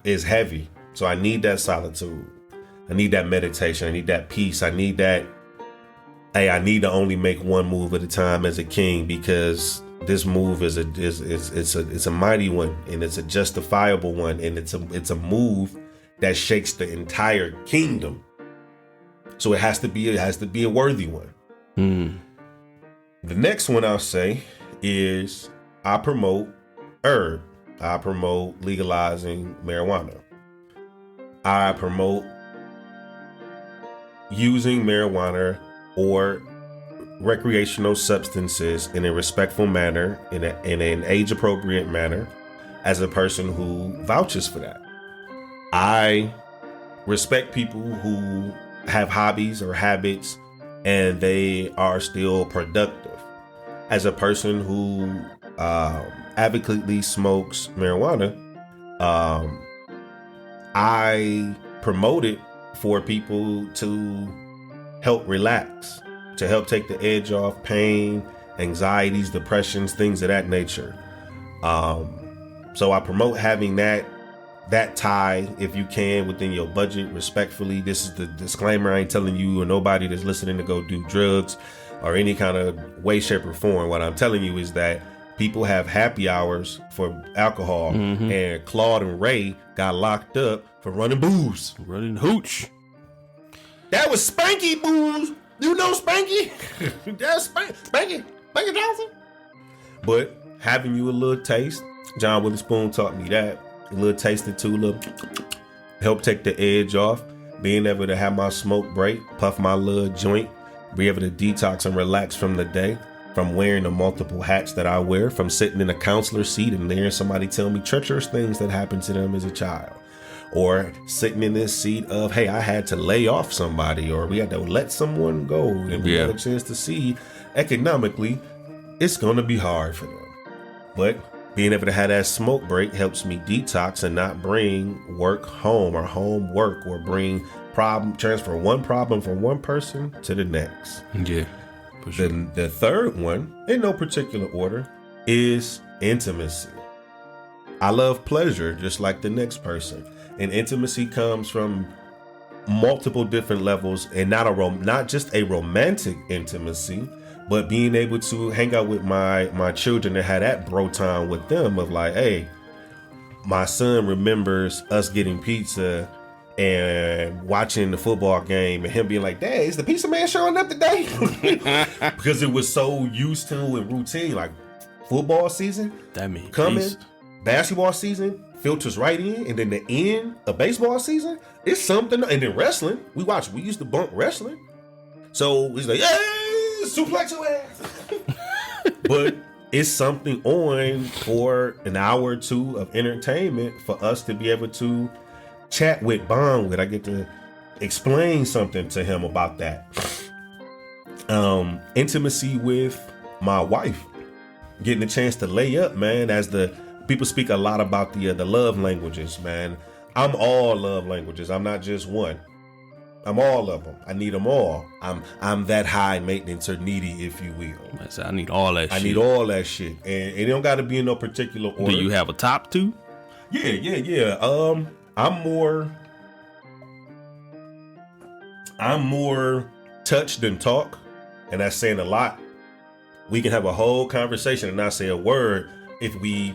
is heavy. So I need that solitude. I need that meditation. I need that peace. I need that. Hey, I need to only make one move at a time as a king, because this move is a mighty one, and it's a justifiable one, and it's a move that shakes the entire kingdom. So it has to be a worthy one. The next one I'll say is I promote herb. I promote legalizing marijuana. I promote using marijuana or recreational substances in a respectful manner, in an age-appropriate manner, as a person who vouches for that. I respect people who have hobbies or habits and they are still productive. As a person who advocately smokes marijuana, I promote it for people to help relax, to help take the edge off pain, anxieties, depressions, things of that nature. So I promote having that tie, if you can, within your budget, respectfully. This is the disclaimer. I ain't telling you or nobody that's listening to go do drugs or any kind of way, shape, or form. What I'm telling you is that people have happy hours for alcohol, and Claude and Ray got locked up for running booze. Running hooch. That was Spanky booze. You know Spanky? That's Spanky Johnson. But having you a little taste, John Witherspoon taught me that. A little taste or two, little help take the edge off. Being able to have my smoke break, puff my little joint, be able to detox and relax from the day, from wearing the multiple hats that I wear, from sitting in a counselor seat and hearing somebody tell me treacherous things that happened to them as a child, or sitting in this seat of, hey, I had to lay off somebody, or we had to let someone go, and we had a chance to see economically it's going to be hard for them. But being able to have that smoke break helps me detox and not bring work home, or home work, or bring transfer one problem from one person to the next. Yeah. For sure. The third one, in no particular order, is intimacy. I love pleasure just like the next person. And intimacy comes from multiple different levels, and not just a romantic intimacy, but being able to hang out with my children and have that bro time with them of like, hey, my son remembers us getting pizza and watching the football game and him being like, Dad, is the pizza man showing up today? Because it was so used to and routine. Like football season that means coming, basketball season filters right in, and then the end of baseball season, it's something. And then wrestling, we used to bump wrestling. So it's like, hey, suplex your ass. But it's something on for an hour or two of entertainment for us to be able to chat with, bond with. I get to explain something to him about that. Intimacy with my wife, getting a chance to lay up, man. As the people speak a lot about the love languages, man. I'm all love languages. I'm not just one. I'm all of them. I need them all. I'm that high maintenance or needy, if you will. I need all that shit. I need all that shit. And it don't got to be in no particular order. Do you have a top two? Yeah. I'm more touch than talk. And that's saying a lot. We can have a whole conversation and not say a word if we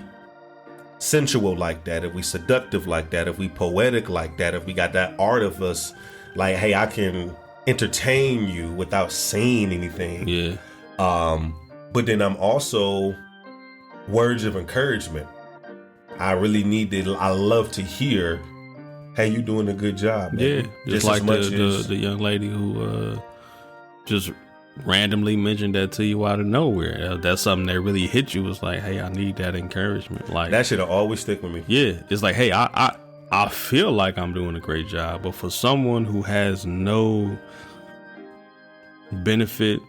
sensual like that, if we seductive like that, if we poetic like that, if we got that art of us, like, hey, I can entertain you without saying anything. Yeah. But then I'm also words of encouragement. I really I love to hear, hey, you doing a good job, man. Yeah. Just like the young lady who just randomly mentioned that to you out of nowhere. That's something that really hit you. It's like, hey, I need that encouragement. Like that shit'll always stick with me. Yeah. It's like, hey, I feel like I'm doing a great job, but for someone who has no benefit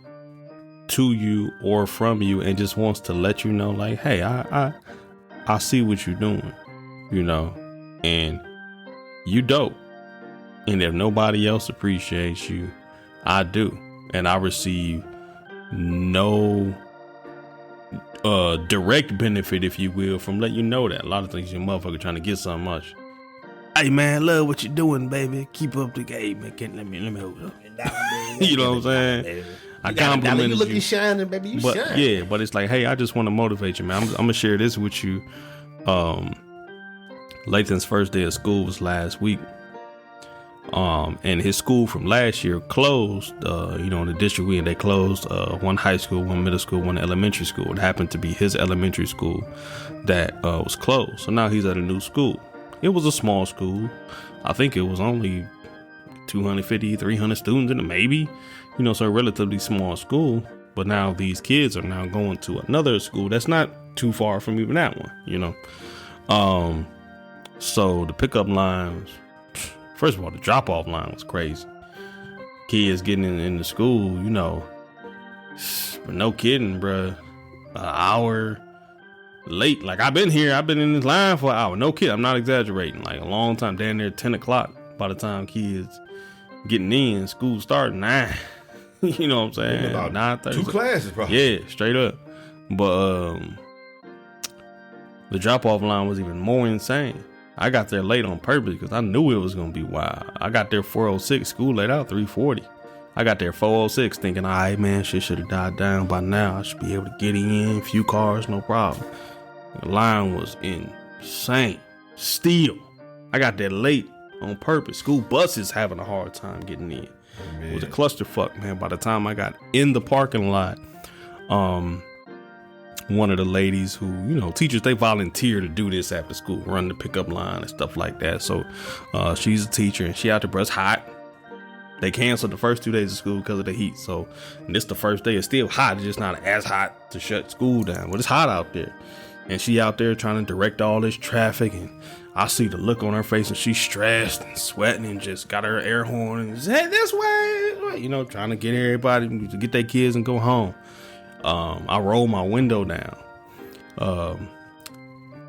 to you or from you and just wants to let you know, like, hey, I see what you're doing, you know, and you dope. And if nobody else appreciates you, I do. And I receive no direct benefit, if you will, from letting you know that. A lot of things your motherfucker trying to get something much. Hey man, love what you're doing, baby. Keep up the game, man. Let me hold up. You know what I'm saying? I compliment you. Looking shining, baby. You shine. Yeah, but it's like, hey, I just want to motivate you, man. I'm gonna share this with you. Lathan's first day of school was last week. And his school from last year closed. In the district we in, they closed one high school, one middle school, one elementary school. It happened to be his elementary school that was closed. So now he's at a new school. It was a small school. I think it was only 250, 300 students in it, maybe. So a relatively small school. But now these kids are now going to another school that's not too far from even that one, So the pickup lines, first of all, the drop-off line was crazy. Kids getting in the school, but no kidding, bruh. An hour late. Like, I've been in this line for an hour. No kid, I'm not exaggerating. Like, a long time, down there 10 o'clock by the time kids getting in, school starting 9. You know what I'm saying? About 9:30. 2 classes, probably. Yeah, straight up. But the drop-off line was even more insane. I got there late on purpose because I knew it was going to be wild. I got there 4:06, school let out 3:40. I got there 4:06 thinking, all right, man, shit should have died down by now. I should be able to get in, a few cars, no problem. The line was insane. Still, I got there late on purpose. School buses having a hard time getting in. Oh, it was a clusterfuck, man. By the time I got in the parking lot, one of the ladies who, teachers, they volunteer to do this after school, run the pickup line and stuff like that. So she's a teacher and she out there, bro. It's hot. They canceled the first 2 days of school because of the heat. So this the first day. It's still hot. It's just not as hot to shut school down, but it's hot out there. And she out there trying to direct all this traffic, and I see the look on her face, and she's stressed and sweating and just got her air horn and just, hey, this way, trying to get everybody to get their kids and go home. I roll my window down,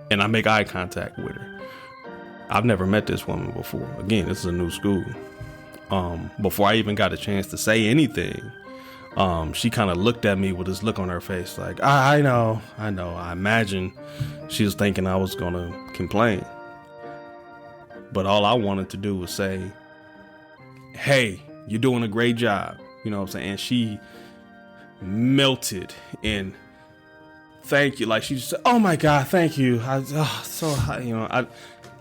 and I make eye contact with her. I've never met this woman before. Again, this is a new school. Before I even got a chance to say anything, she kind of looked at me with this look on her face like, I know. I imagine she was thinking I was going to complain. But all I wanted to do was say, hey, you're doing a great job. You know what I'm saying? And she melted in thank you. Like she said, oh my God, thank you. I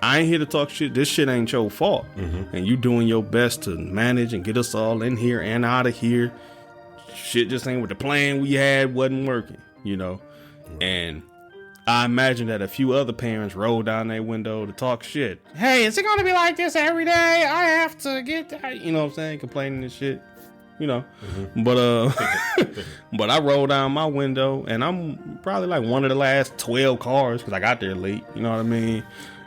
ain't here to talk shit. This shit ain't your fault. Mm-hmm. And you doing your best to manage and get us all in here and out of here. Shit just ain't with the plan we had wasn't working, And I imagine that a few other parents rolled down their window to talk shit. Hey, is it going to be like this every day? I have to get that, you know what I'm saying? Complaining and shit, Mm-hmm. But I rolled down my window and I'm probably like one of the last 12 cars because I got there late, you know what I mean?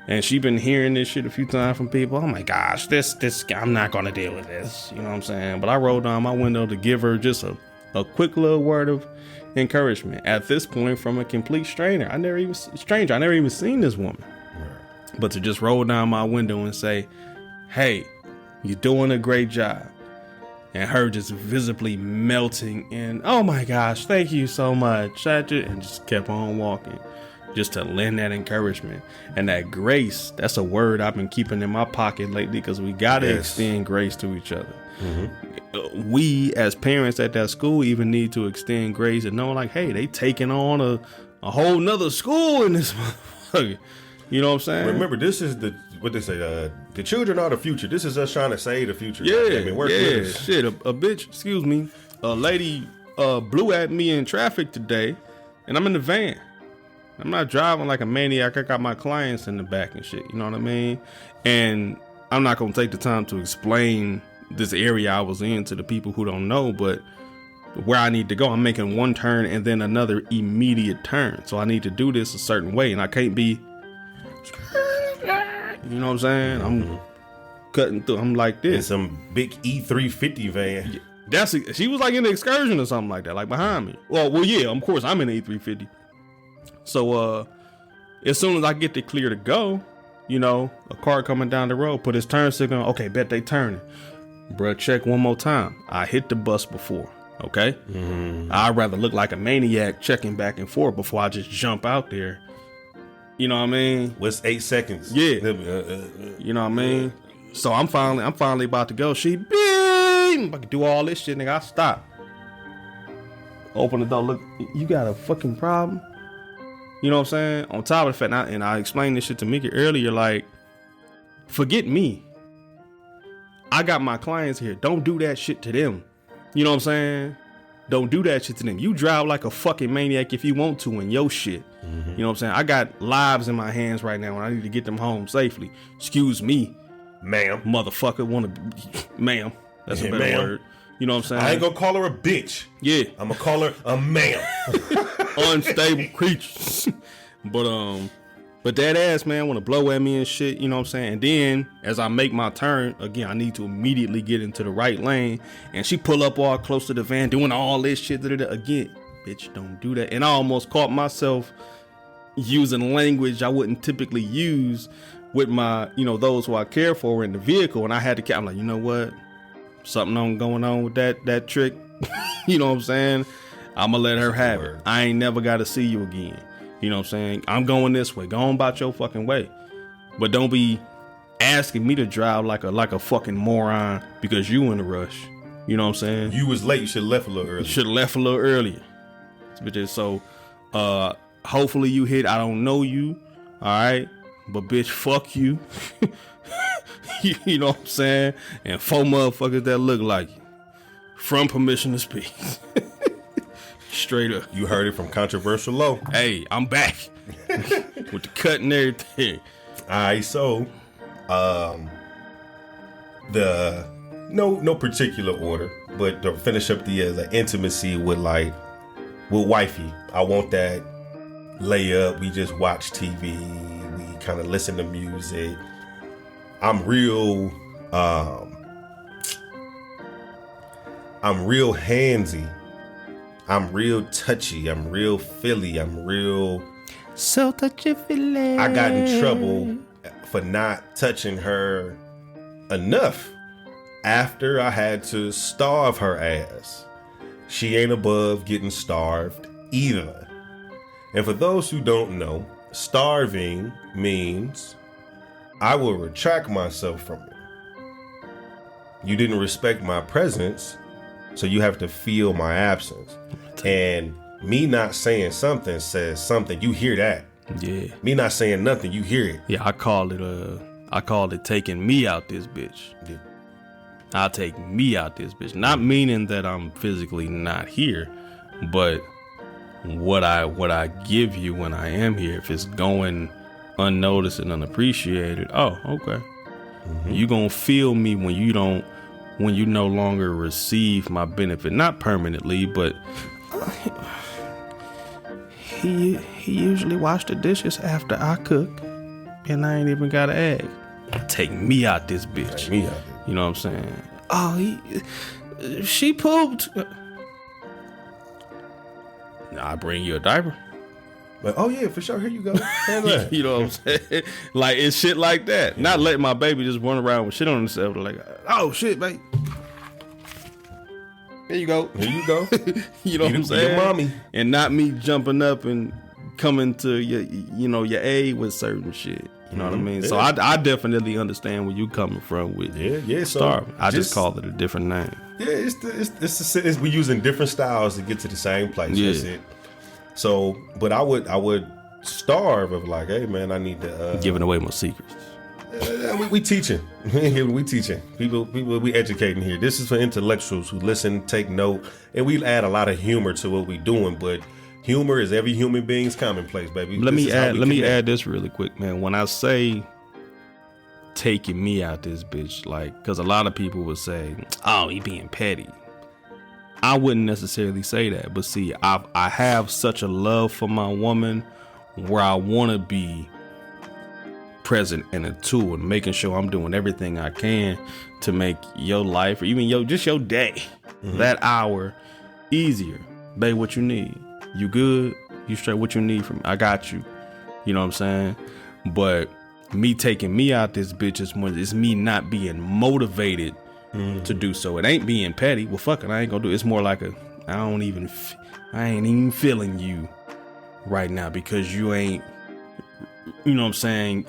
And she been hearing this shit a few times from people. Oh my gosh, this I'm not gonna deal with this. You know what I'm saying? But I rolled down my window to give her just a quick little word of encouragement. At this point, from a complete stranger. I never even seen this woman. Right. But to just roll down my window and say, hey, you're doing a great job. And her just visibly melting in, oh my gosh, thank you so much. And just kept on walking. Just to lend that encouragement and that grace. That's a word I've been keeping in my pocket lately because we got to extend grace to each other. Mm-hmm. We as parents at that school even need to extend grace and know like, hey, they taking on a whole nother school in this motherfucker. You know what I'm saying? Remember, this is what they say, the children are the future. This is us trying to save the future. Shit, a bitch, excuse me, a lady blew at me in traffic today and I'm in the van. I'm not driving like a maniac. I got my clients in the back and shit. You know what I mean? And I'm not going to take the time to explain this area I was in to the people who don't know, but where I need to go, I'm making one turn and then another immediate turn. So I need to do this a certain way and I can't be, you know what I'm saying? I'm cutting through. I'm like this. In some big E350 van. She was like in the excursion or something like that, like behind me. Well, yeah, of course, I'm in the E350. So as soon as I get the clear to go, you know, a car coming down the road, put his turn signal on. Okay, bet they turning. Bruh, check one more time. I hit the bus before. Okay? I'd rather look like a maniac checking back and forth before I just jump out there. You know what I mean? What's 8 seconds? Yeah. You know what I mean? So I'm finally about to go. She beam. I can do all this shit, nigga. I stop. Open the door. Look, you got a fucking problem? You know what I'm saying? On top of the fact, and I explained this shit to Mika earlier, like, forget me. I got my clients here. Don't do that shit to them. You know what I'm saying? Don't do that shit to them. You drive like a fucking maniac if you want to in your shit. You know what I'm saying? I got lives in my hands right now and I need to get them home safely. Excuse me, ma'am. Motherfucker, ma'am. That's a better ma'am. word. You know what I'm saying? I ain't gonna call her a bitch. Yeah. I'm gonna call her a ma'am. Unstable creatures. But that ass, man, want to blow at me and shit, you know what I'm saying? And then, as I make my turn, again, I need to immediately get into the right lane. And she pull up all close to the van, doing all this shit. Again, bitch, don't do that. And I almost caught myself using language I wouldn't typically use with my, you know, those who I care for in the vehicle. And I had to, I'm like, you know what? Something going on with that trick. You know what I'm saying? I'm going to let her have it. I ain't never got to see you again. You know what I'm saying? I'm going this way. Go on about your fucking way. But don't be asking me to drive like a fucking moron because you in a rush. You know what I'm saying? You was late. You should have left a little earlier. Should have left a little earlier. So, hopefully you hit. I don't know you. All right. But bitch, fuck you. You know what I'm saying? And 4 motherfuckers that look like you. From Permission to Speak. Straight up. You heard it from Controversial Low. Hey, I'm back. With the cut and everything. Alright, so the no particular order, but to finish up the intimacy with wifey. I want that layup. We just watch TV. We kind of listen to music. I'm real handsy. I'm real touchy. I'm real feely. I'm real so touchy-feely. I got in trouble for not touching her enough after I had to starve her ass. She ain't above getting starved either. And for those who don't know, starving means I will retract myself from you. You didn't respect my presence, so you have to feel my absence. And me not saying something says something. You hear that. Yeah. Me not saying nothing, you hear it. Yeah, I call it taking me out this bitch. Yeah. I'll take me out this bitch. Not meaning that I'm physically not here, but what I give you when I am here, if it's going unnoticed and unappreciated, oh, okay. Mm-hmm. You gonna feel me when you no longer receive my benefit. Not permanently, but he usually wash the dishes after I cook, and I ain't even got an egg. Take me out this bitch. Take me out. You know what I'm saying? Oh, she pooped. I bring you a diaper. Like, oh yeah, for sure. Here you go. You know what I'm saying? Like, it's shit like that. Not letting my baby just run around with shit on himself. Like, oh shit, babe. Here you go. Here you go. You know what I'm saying? Your mommy. And not me jumping up and coming to your aid with certain shit. You know what I mean? Yeah. So I definitely understand where you coming from with starving. I just call it a different name. Yeah, it's we using different styles to get to the same place. Yeah. That's it. So, but I would starve of like, hey man, I need to giving away my secrets. We teaching. We teaching. People we educating here. This is for intellectuals who listen, take note, and we add a lot of humor to what we doing, but humor is every human being's commonplace, baby. Let me add this really quick, man. When I say taking me out this bitch, like, because a lot of people would say, oh, he being petty. I wouldn't necessarily say that, but see, I have such a love for my woman where I want to be present and a tool and making sure I'm doing everything I can to make your life or even your day, that hour easier. Babe, what you need? You good? You straight? What you need from me? I got you. You know what I'm saying? But me taking me out this bitch as much as me not being motivated to do so. It ain't being petty. Well, fuck it, I ain't gonna do it. It's more like I ain't even feeling you right now because you ain't, you know what I'm saying?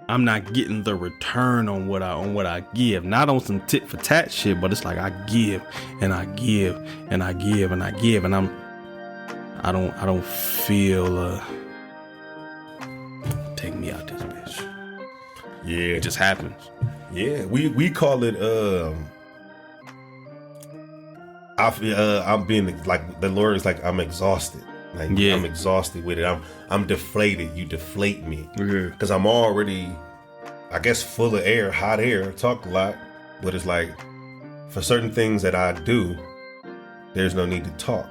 I'm not getting the return on what I give. Not on some tit for tat shit, but it's like I give and I give and I give and I give, and I don't feel take me out this bitch. Yeah, it just happens. Yeah, we call it I'm being like, the Lord is like, I'm exhausted. Like, yeah. I'm exhausted with it. I'm deflated. You deflate me. Because I'm already, I guess, full of air, hot air, talk a lot. But it's like, for certain things that I do, there's no need to talk.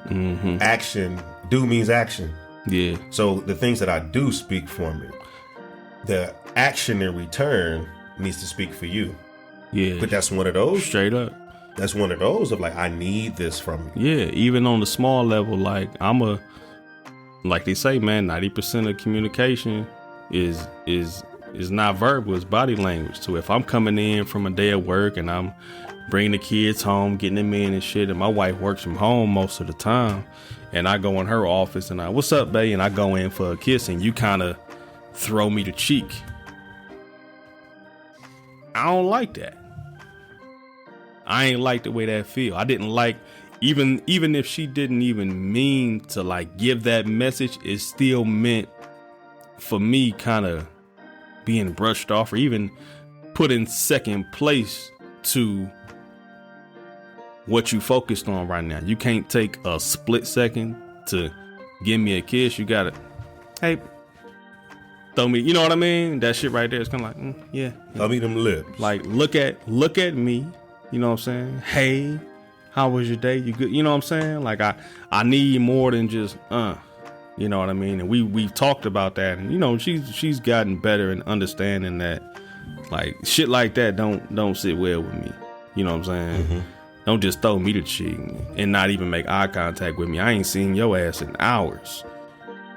Action, do means action. Yeah. So the things that I do speak for me. The action in return needs to speak for you. Yeah. But that's one of those. Straight up. That's one of those of like, I need this from you. Yeah. Even on the small level, like like they say, man, 90% of communication is not verbal, it's body language. So if I'm coming in from a day of work and I'm bringing the kids home, getting them in and shit, and my wife works from home most of the time, and I go in her office and what's up, babe? And I go in for a kiss and you kind of throw me the cheek. I don't like that. I ain't like the way that feel. I didn't like, even if she didn't even mean to like give that message, it still meant for me kind of being brushed off or even put in second place to what you focused on right now. You can't take a split second to give me a kiss. You gotta, hey, throw me, you know what I mean? That shit right there is kind of like, yeah. Throw me them lips. Like, look at me. You know what I'm saying? Hey, how was your day? You good? You know what I'm saying? Like, I need more than just, you know what I mean? And we've talked about that, and you know, she's gotten better in understanding that, like, shit like that don't sit well with me. You know what I'm saying? Don't just throw me the cheek and not even make eye contact with me. I ain't seen your ass in hours.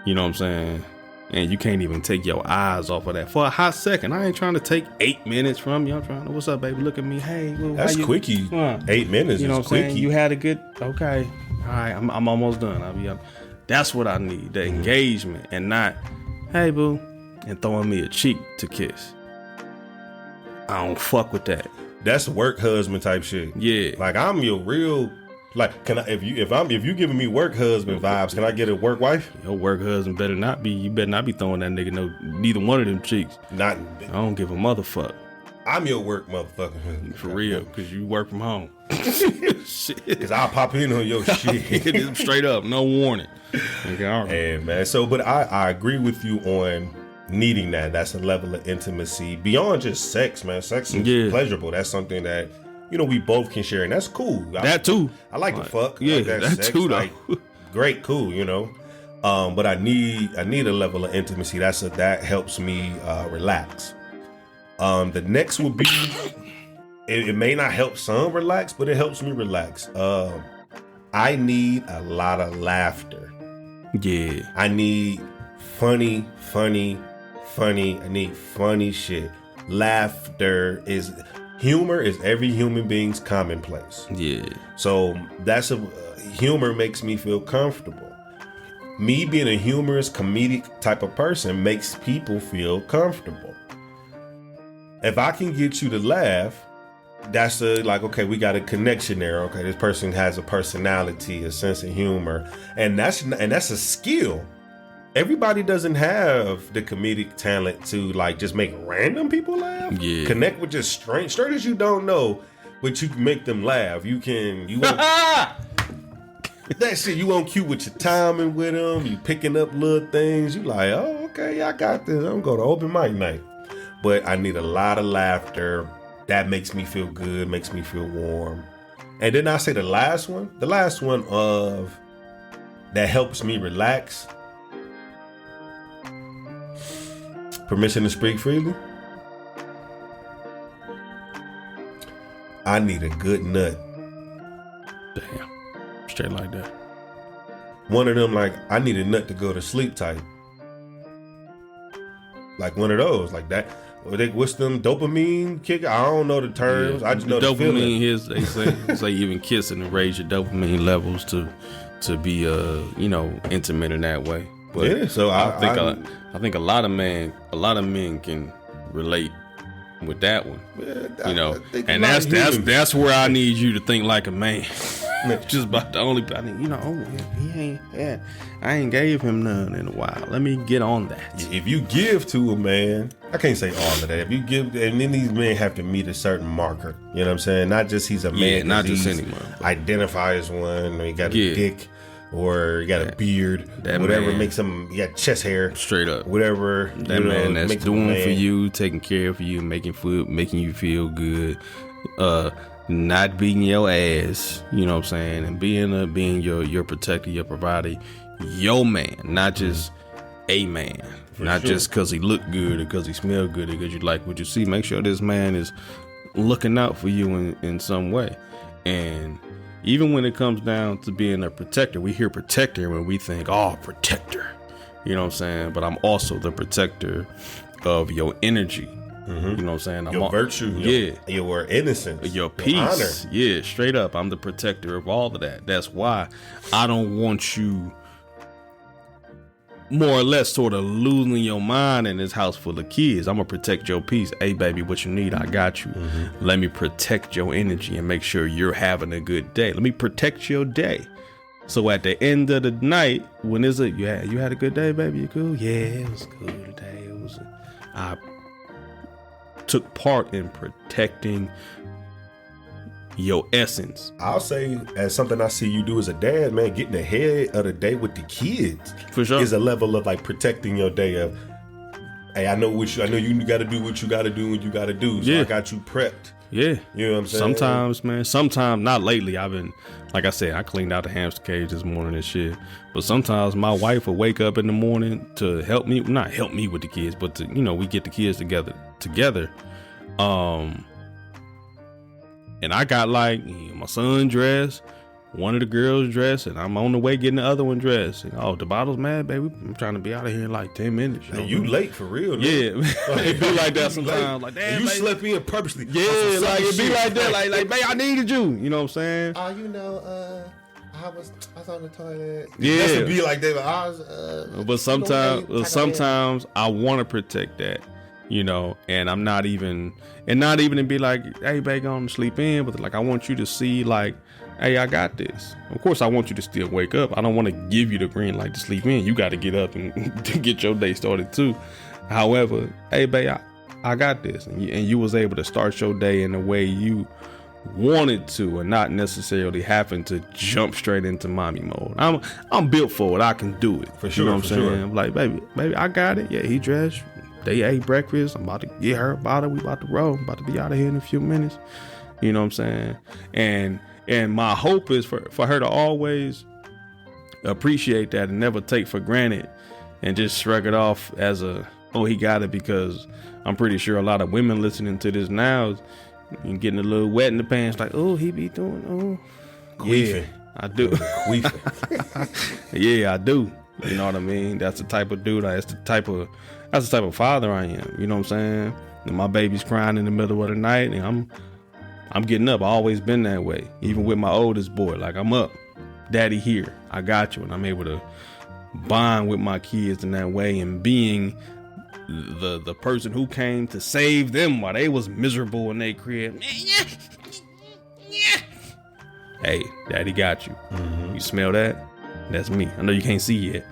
You know what I'm saying? And you can't even take your eyes off of that for a hot second. I ain't trying to take 8 minutes from you. I'm trying to, what's up, baby? Look at me. Hey, well, that's quickie. 8 minutes. You know is what I'm saying? quickie. You had a good, okay. All right, I'm almost done. I'll be up. That's what I need. The engagement, and not, hey, boo, and throwing me a cheek to kiss. I don't fuck with that. That's work husband type shit. Yeah. Like, I'm your real, like, can I, if you giving me work husband vibes, can I get a work wife? Your work husband better not be. You better not be throwing that nigga neither one of them cheeks. Not. I don't give a motherfucker. I'm your work motherfucker. For real, because you work from home. Shit. Because I'll pop in on your shit. Straight up, no warning. Okay, all right. Hey, man. So, but I agree with you on needing that. That's a level of intimacy beyond just sex, man. Sex is pleasurable. That's something that, you know, we both can share, and that's cool. That too. I like to fuck. Yeah, like that sex, too, though. like, great, cool, you know. But I need a level of intimacy. That helps me relax. The next would be, it may not help some relax, but it helps me relax. I need a lot of laughter. Yeah. I need funny. I need funny shit. Humor is every human being's commonplace. Yeah. So humor makes me feel comfortable. Me being a humorous, comedic type of person makes people feel comfortable. If I can get you to laugh, that's okay, we got a connection there. Okay, this person has a personality, a sense of humor, and that's a skill. Everybody doesn't have the comedic talent to like just make random people laugh. Yeah. Connect with just strangers you don't know, but you can make them laugh. You won't, that shit, you won't cute with your timing with them. You picking up little things. You like, oh, okay, I got this. I'm going to open mic night. But I need a lot of laughter. That makes me feel good, makes me feel warm. And then I say the last one of that helps me relax. Permission to speak freely. I need a good nut. Damn. Straight like that. One of them, like, I need a nut to go to sleep type. like one of those, like that. What's them dopamine kick? I don't know the terms. I just know the feeling. Dopamine is, they say even kissing to raise your dopamine levels to be intimate in that way. But yeah, so I think a lot of men can relate with that one. And that's where I need you to think like a man. Just about the only, I ain't gave him none in a while. Let me get on that. If you give to a man, I can't say all of that. If you give, and then these men have to meet a certain marker. You know what I'm saying? Not just he's a man, not just anyone. Identify as one, or he got a dick, or he got a beard, whatever man, makes him. He got chest hair, straight up. Whatever that man that's doing for you, taking care of you, making food, making you feel good. Not beating your ass, you know what I'm saying, and being your protector, your provider, your man, not just a man, not just because he look good or because he smell good or because you like what you see. Make sure this man is looking out for you in some way. And even when it comes down to being a protector, we hear protector when we think, oh, protector, you know what I'm saying, but I'm also the protector of your energy. Mm-hmm. You know what I'm saying? Your virtue, your innocence, your peace, your honor. Yeah, straight up. I'm the protector of all of that. That's why I don't want you more or less sort of losing your mind in this house full of kids. I'm gonna protect your peace. Hey, baby, what you need, I got you. Mm-hmm. Let me protect your energy and make sure you're having a good day. Let me protect your day. So at the end of the night, when is it? You had a good day, baby? You cool? Yeah, it was cool today. I took part in protecting your essence. I'll say, as something I see you do as a dad, man, getting ahead of the day with the kids for sure is a level of like protecting your day of, hey, I know you got to do what you got to do when you got to do. So I got you prepped. Yeah. You know what I'm saying? Sometimes, not lately. I've been, like I said, I cleaned out the hamster cage this morning and shit. But sometimes my wife will wake up in the morning to not help me with the kids, but to, we get the kids together. And I got like my son dressed, one of the girls dressed, and I'm on the way getting the other one dressed. And, the bottle's mad, baby. I'm trying to be out of here in like 10 minutes. You late for real? Yeah, it be like that sometimes. Like, damn, you slept in purposely. Yeah, like it be like that. Like, babe, I needed you. You know what I'm saying? I was on the toilet. Yeah, it has to be like that. But sometimes I want to protect that. And I'm not even to be like, hey, babe, go on to sleep in, but like I want you to see like, hey, I got this. Of course, I want you to still wake up. I don't want to give you the green light to sleep in. You got to get up and get your day started too. However, hey, babe, I got this, and you was able to start your day in the way you wanted to, and not necessarily having to jump straight into mommy mode. I'm built for it. I can do it for sure. You know what I'm saying? I'm like, baby, I got it. Yeah, he dressed. They ate breakfast. I'm about to get her a bottle. We about to roll. I'm about to be out of here in a few minutes. You know what I'm saying? And my hope is for her to always appreciate that and never take for granted and just shrug it off as he got it, because I'm pretty sure a lot of women listening to this now and getting a little wet in the pants, like, he be doing, queefing. Yeah, I do. Queefing. Yeah, I do. You know what I mean? That's the type of dude. That's the type of father I am. You know what I'm saying? And my baby's crying in the middle of the night, and I'm getting up. I always been that way. Even with my oldest boy, like, I'm up. Daddy here. I got you. And I'm able to bond with my kids in that way, and being the person who came to save them while they was miserable in their crib. Hey, daddy got you. Mm-hmm. You smell that? That's me. I know you can't see yet.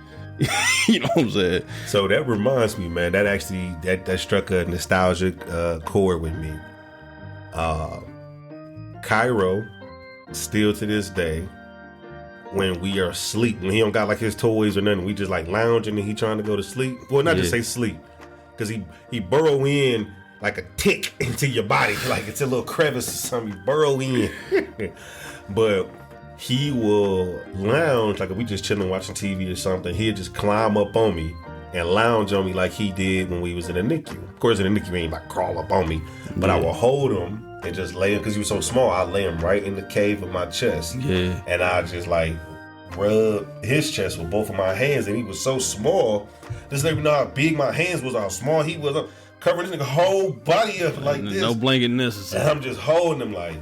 You know what I'm saying? So that reminds me, man, that actually that struck a nostalgic chord with me. Cairo, still to this day, when we are asleep, when he don't got like his toys or nothing, we just like lounging and he trying to go to sleep. Well, not to say sleep, because he burrow in like a tick into your body, like it's a little crevice or something. You burrow in. But he will lounge, like if we just chilling watching TV or something, he'll just climb up on me and lounge on me like he did when we was in the NICU. Of course, in the NICU, he ain't like crawl up on me, but I will hold him and just lay him, because he was so small, I lay him right in the cave of my chest. Yeah. And I just like rub his chest with both of my hands, and he was so small. This nigga know how big my hands was, how small he was. Covering this nigga whole body up like this. No blanket necessary. And I'm just holding him like,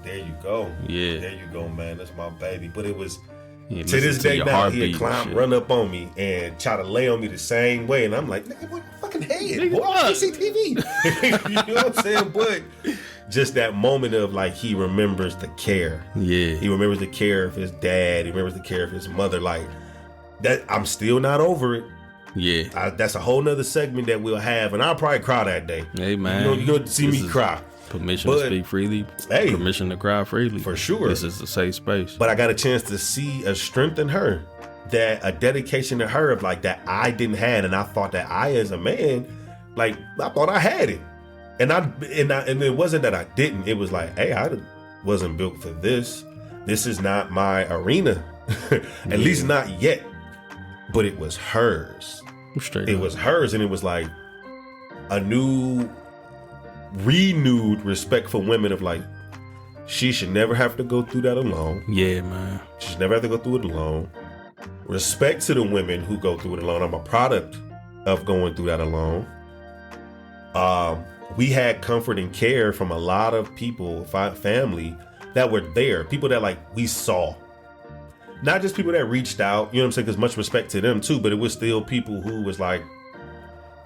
there you go. Yeah. There you go, man. That's my baby. But it was, Yeah, to this day now, he'd climb, run up on me and try to lay on me the same way. And I'm like, nigga, what your fucking head? Nigga, Boy, what? CCTV. You know what I'm saying? But just that moment of like, he remembers the care. Yeah. He remembers the care of his dad. He remembers the care of his mother. Like, that, I'm still not over it. Yeah. That's a whole nother segment that we'll have. And I'll probably cry that day. Hey, man. You're going to see me cry. Permission But, to speak freely. hey, Permission to cry freely. for sure. This is a safe space. But I got a chance to see a strength in her, that a dedication to her of like that I didn't have, and I thought that I, as a man, like I thought I had it, and it wasn't that I didn't. It was like, hey, I wasn't built for this. This is not my arena, at least not yet. But it was hers. Straight It up. was hers, and it was like a renewed respect for women of like, she should never have to go through that alone. Yeah, man. She should never have to go through it alone. Respect to the women who go through it alone. I'm a product of going through that alone. We had comfort and care from a lot of people, family that were there. People that like we saw. Not just people that reached out, you know what I'm saying? Because much respect to them too, but it was still people who was like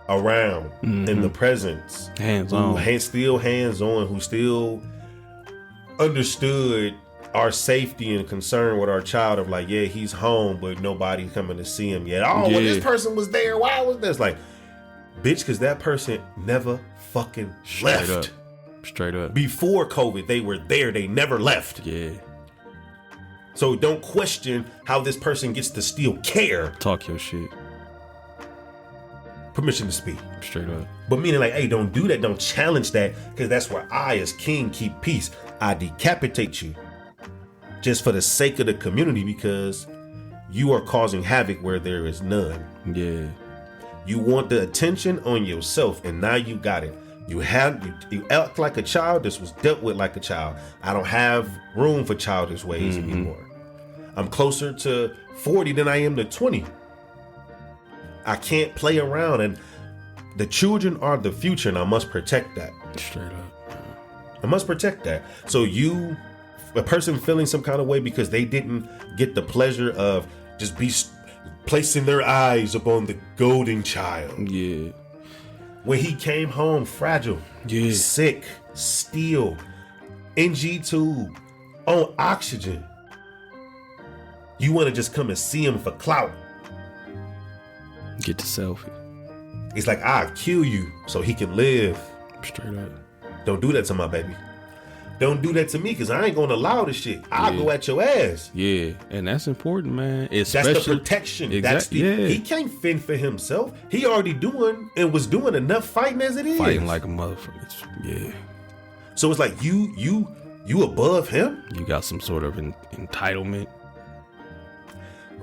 around in the presence. Hands who on. Still hands on, who still understood our safety and concern with our child of like, yeah, he's home, but nobody coming to see him yet. Oh, well, this person was there. Why was this? Like, bitch, because that person never fucking left. Straight up. Before COVID, they were there. They never left. Yeah. So don't question how this person gets to still care. Talk your shit. Permission to speak. Straight up. But meaning like, hey, don't do that. Don't challenge that, because that's where I, as king, keep peace. I decapitate you just for the sake of the community, because you are causing havoc where there is none. Yeah. You want the attention on yourself, and now you got it. You act like a child. This was dealt with like a child. I don't have room for childish ways anymore. I'm closer to 40 than I am to 20. I can't play around, and the children are the future, and I must protect that. Straight up. I must protect that. So a person feeling some kind of way because they didn't get the pleasure of just placing their eyes upon the golden child. Yeah. When he came home fragile, sick, still, NG tube, on oxygen. You want to just come and see him for clout. Get the selfie. It's like, I'll kill you so he can live. Straight up. Don't do that to my baby. Don't do that to me, because I ain't going to allow this shit. I'll go at your ass. Yeah, and that's important, man. That's the protection. He can't fend for himself. He already was doing enough fighting as it is. Fighting like a motherfucker. Yeah. So it's like you above him? You got some sort of entitlement.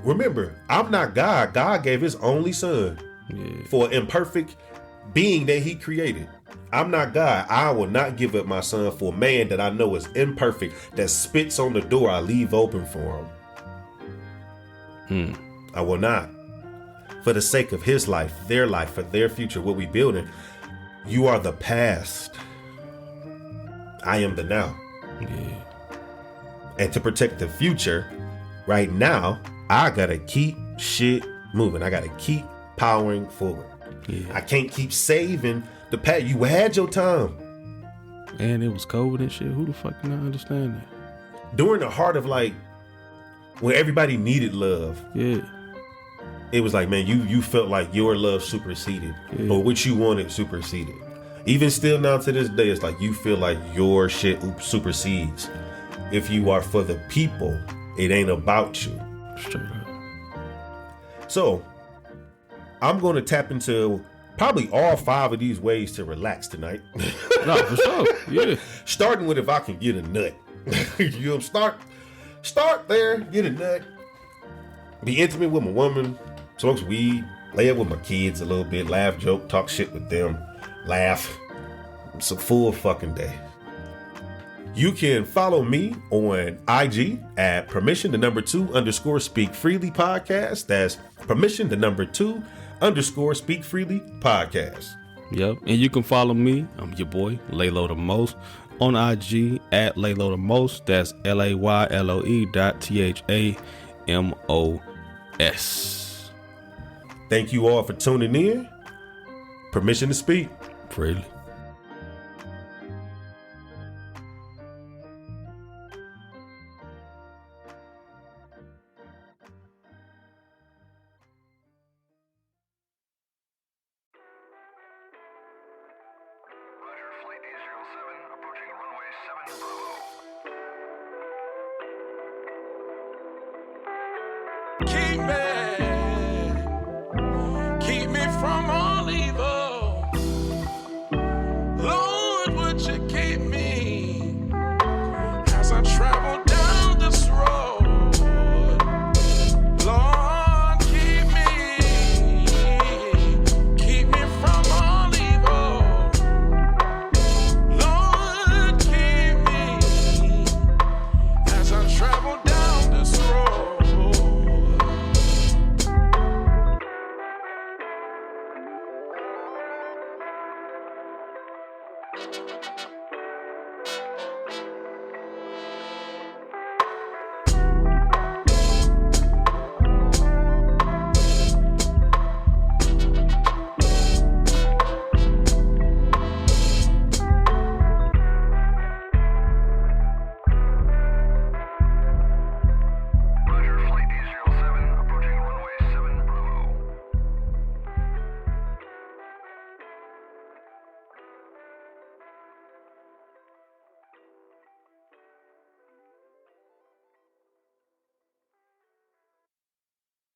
Remember, I'm not God. God gave his only son for an imperfect being that he created. I'm not God. I will not give up my son for a man that I know is imperfect, that spits on the door I leave open for him. I will not. For the sake of his life, for their future, what we building. You are the past. I am the now. Yeah. And to protect the future, right now, I gotta keep shit moving. I gotta keep powering forward. Yeah. I can't keep saving the past. You had your time. And it was COVID and shit. Who the fuck can I understand that? During the heart of like, when everybody needed love. Yeah. It was like, man, you felt like your love superseded. Yeah. Or what you wanted superseded. Even still now to this day, it's like you feel like your shit supersedes. If you are for the people, it ain't about you. Straight up. So, I'm going to tap into probably all 5 of these ways to relax tonight. No, for sure. Yeah. Starting with if I can get a nut. You know, start there, get a nut. Be intimate with my woman, smoke some weed, lay up with my kids a little bit, laugh, joke, talk shit with them, laugh. It's a full fucking day. You can follow me on IG at permission_2_speak freely podcast. That's permission_2_speak freely podcast. Yep. And you can follow me. I'm your boy, Laylo the Most, on IG at Laylo the Most. That's LAYLOE.THAMOS. Thank you all for tuning in. Permission to speak Freely. Flight 807 approaching runway 7 Bravo. Keep me from all evil. Lord, would you keep me as I travel down this road? Lord, keep me from all evil. Lord, keep me as I travel down this road.